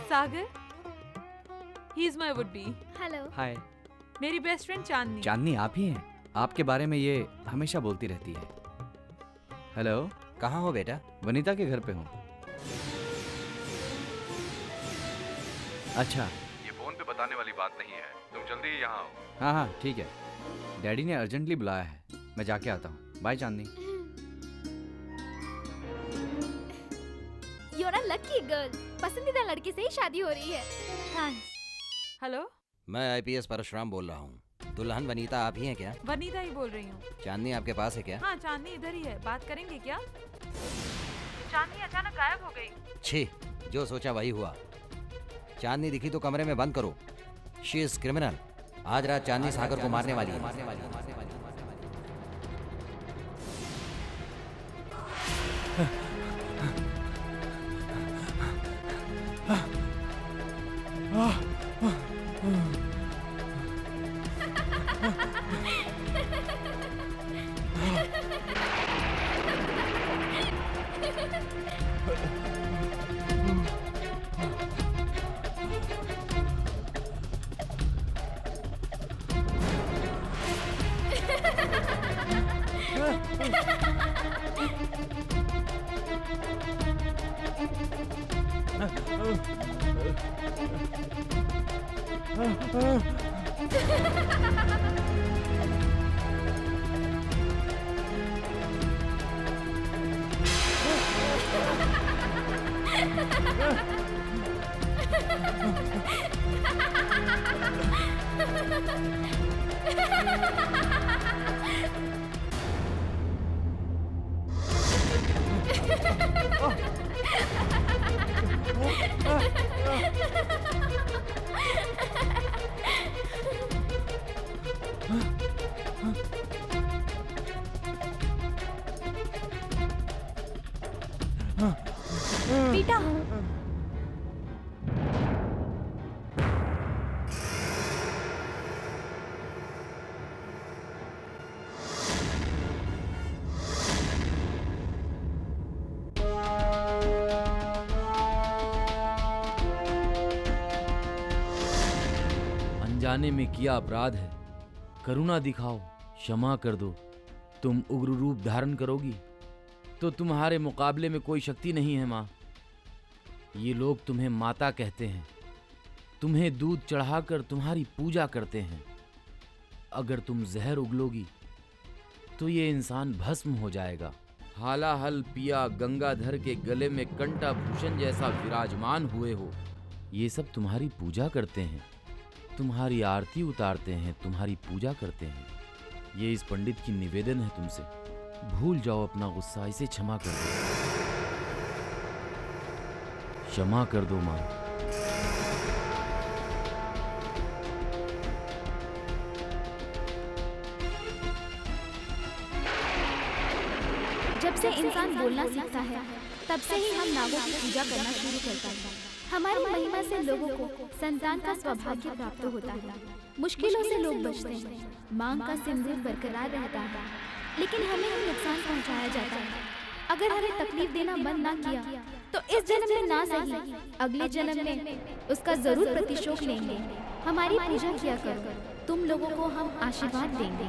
Sagar, he is my would be. Hello. Hi. मेरी बेस्ट फ्रेंड चांदनी। चांदनी आप ही हैं? आपके बारे में ये हमेशा बोलती रहती है। हेलो। कहाँ हो बेटा? वनीता के घर पे हूँ। अच्छा, ये फोन पे बताने वाली बात नहीं है, तुम जल्दी ही यहाँ आओ। हाँ हाँ ठीक है। डैडी ने अर्जेंटली बुलाया है, मैं जाके आता हूँ। Bye Chandni. You're a lucky girl। पसंदीदा लड़के से ही शादी हो रही है। थैंक्स। हेलो, मैं आईपीएस परशुराम बोल रहा हूँ। दुल्हन वनीता आप ही हैं क्या? वनीता ही बोल रही हूँ। चांदनी आपके पास है क्या? हाँ, चांदनी इधर ही है। बात करेंगे क्या? चांदनी अचानक गायब हो गई। छी, जो सोचा वही हुआ। चांदनी दिखी तो कमरे में बंद करो। She is criminal. आज रात चांदनी सागर को मारने वाली है। बेटा अनजाने में किया अपराध है, करुणा दिखाओ, क्षमा कर दो। तुम उग्र रूप धारण करोगी तो तुम्हारे मुकाबले में कोई शक्ति नहीं है माँ। ये लोग तुम्हें माता कहते हैं, तुम्हें दूध चढ़ाकर तुम्हारी पूजा करते हैं। अगर तुम जहर उगलोगी तो ये इंसान भस्म हो जाएगा। हालाहल पिया गंगाधर के गले में कंठा भूषण जैसा विराजमान हुए हो। ये सब तुम्हारी पूजा करते हैं, तुम्हारी आरती उतारते हैं, तुम्हारी पूजा करते हैं। ये इस पंडित की निवेदन है तुमसे, भूल जाओ अपना गुस्सा, इसे क्षमा कर दो, क्षमा कर दो माँ। जब से इंसान बोलना सीखता है तब से ही हम नागों की पूजा करना शुरू करते हैं। हमारी महिमा से लोगों को संतान का सौभाग्य प्राप्त होता है, मुश्किलों से लोग बचते हैं, मांग का सिंदूर बरकरार रहता है, लेकिन हमें ही नुकसान पहुंचाया जाता है। अगर हमें तकलीफ देना बंद ना किया तो इस जन्म में ना सही अगले जन्म में उसका जरूर प्रतिशोध लेंगे। हमारी पूजा किया करो, तुम लोगों को हम आशीर्वाद देंगे।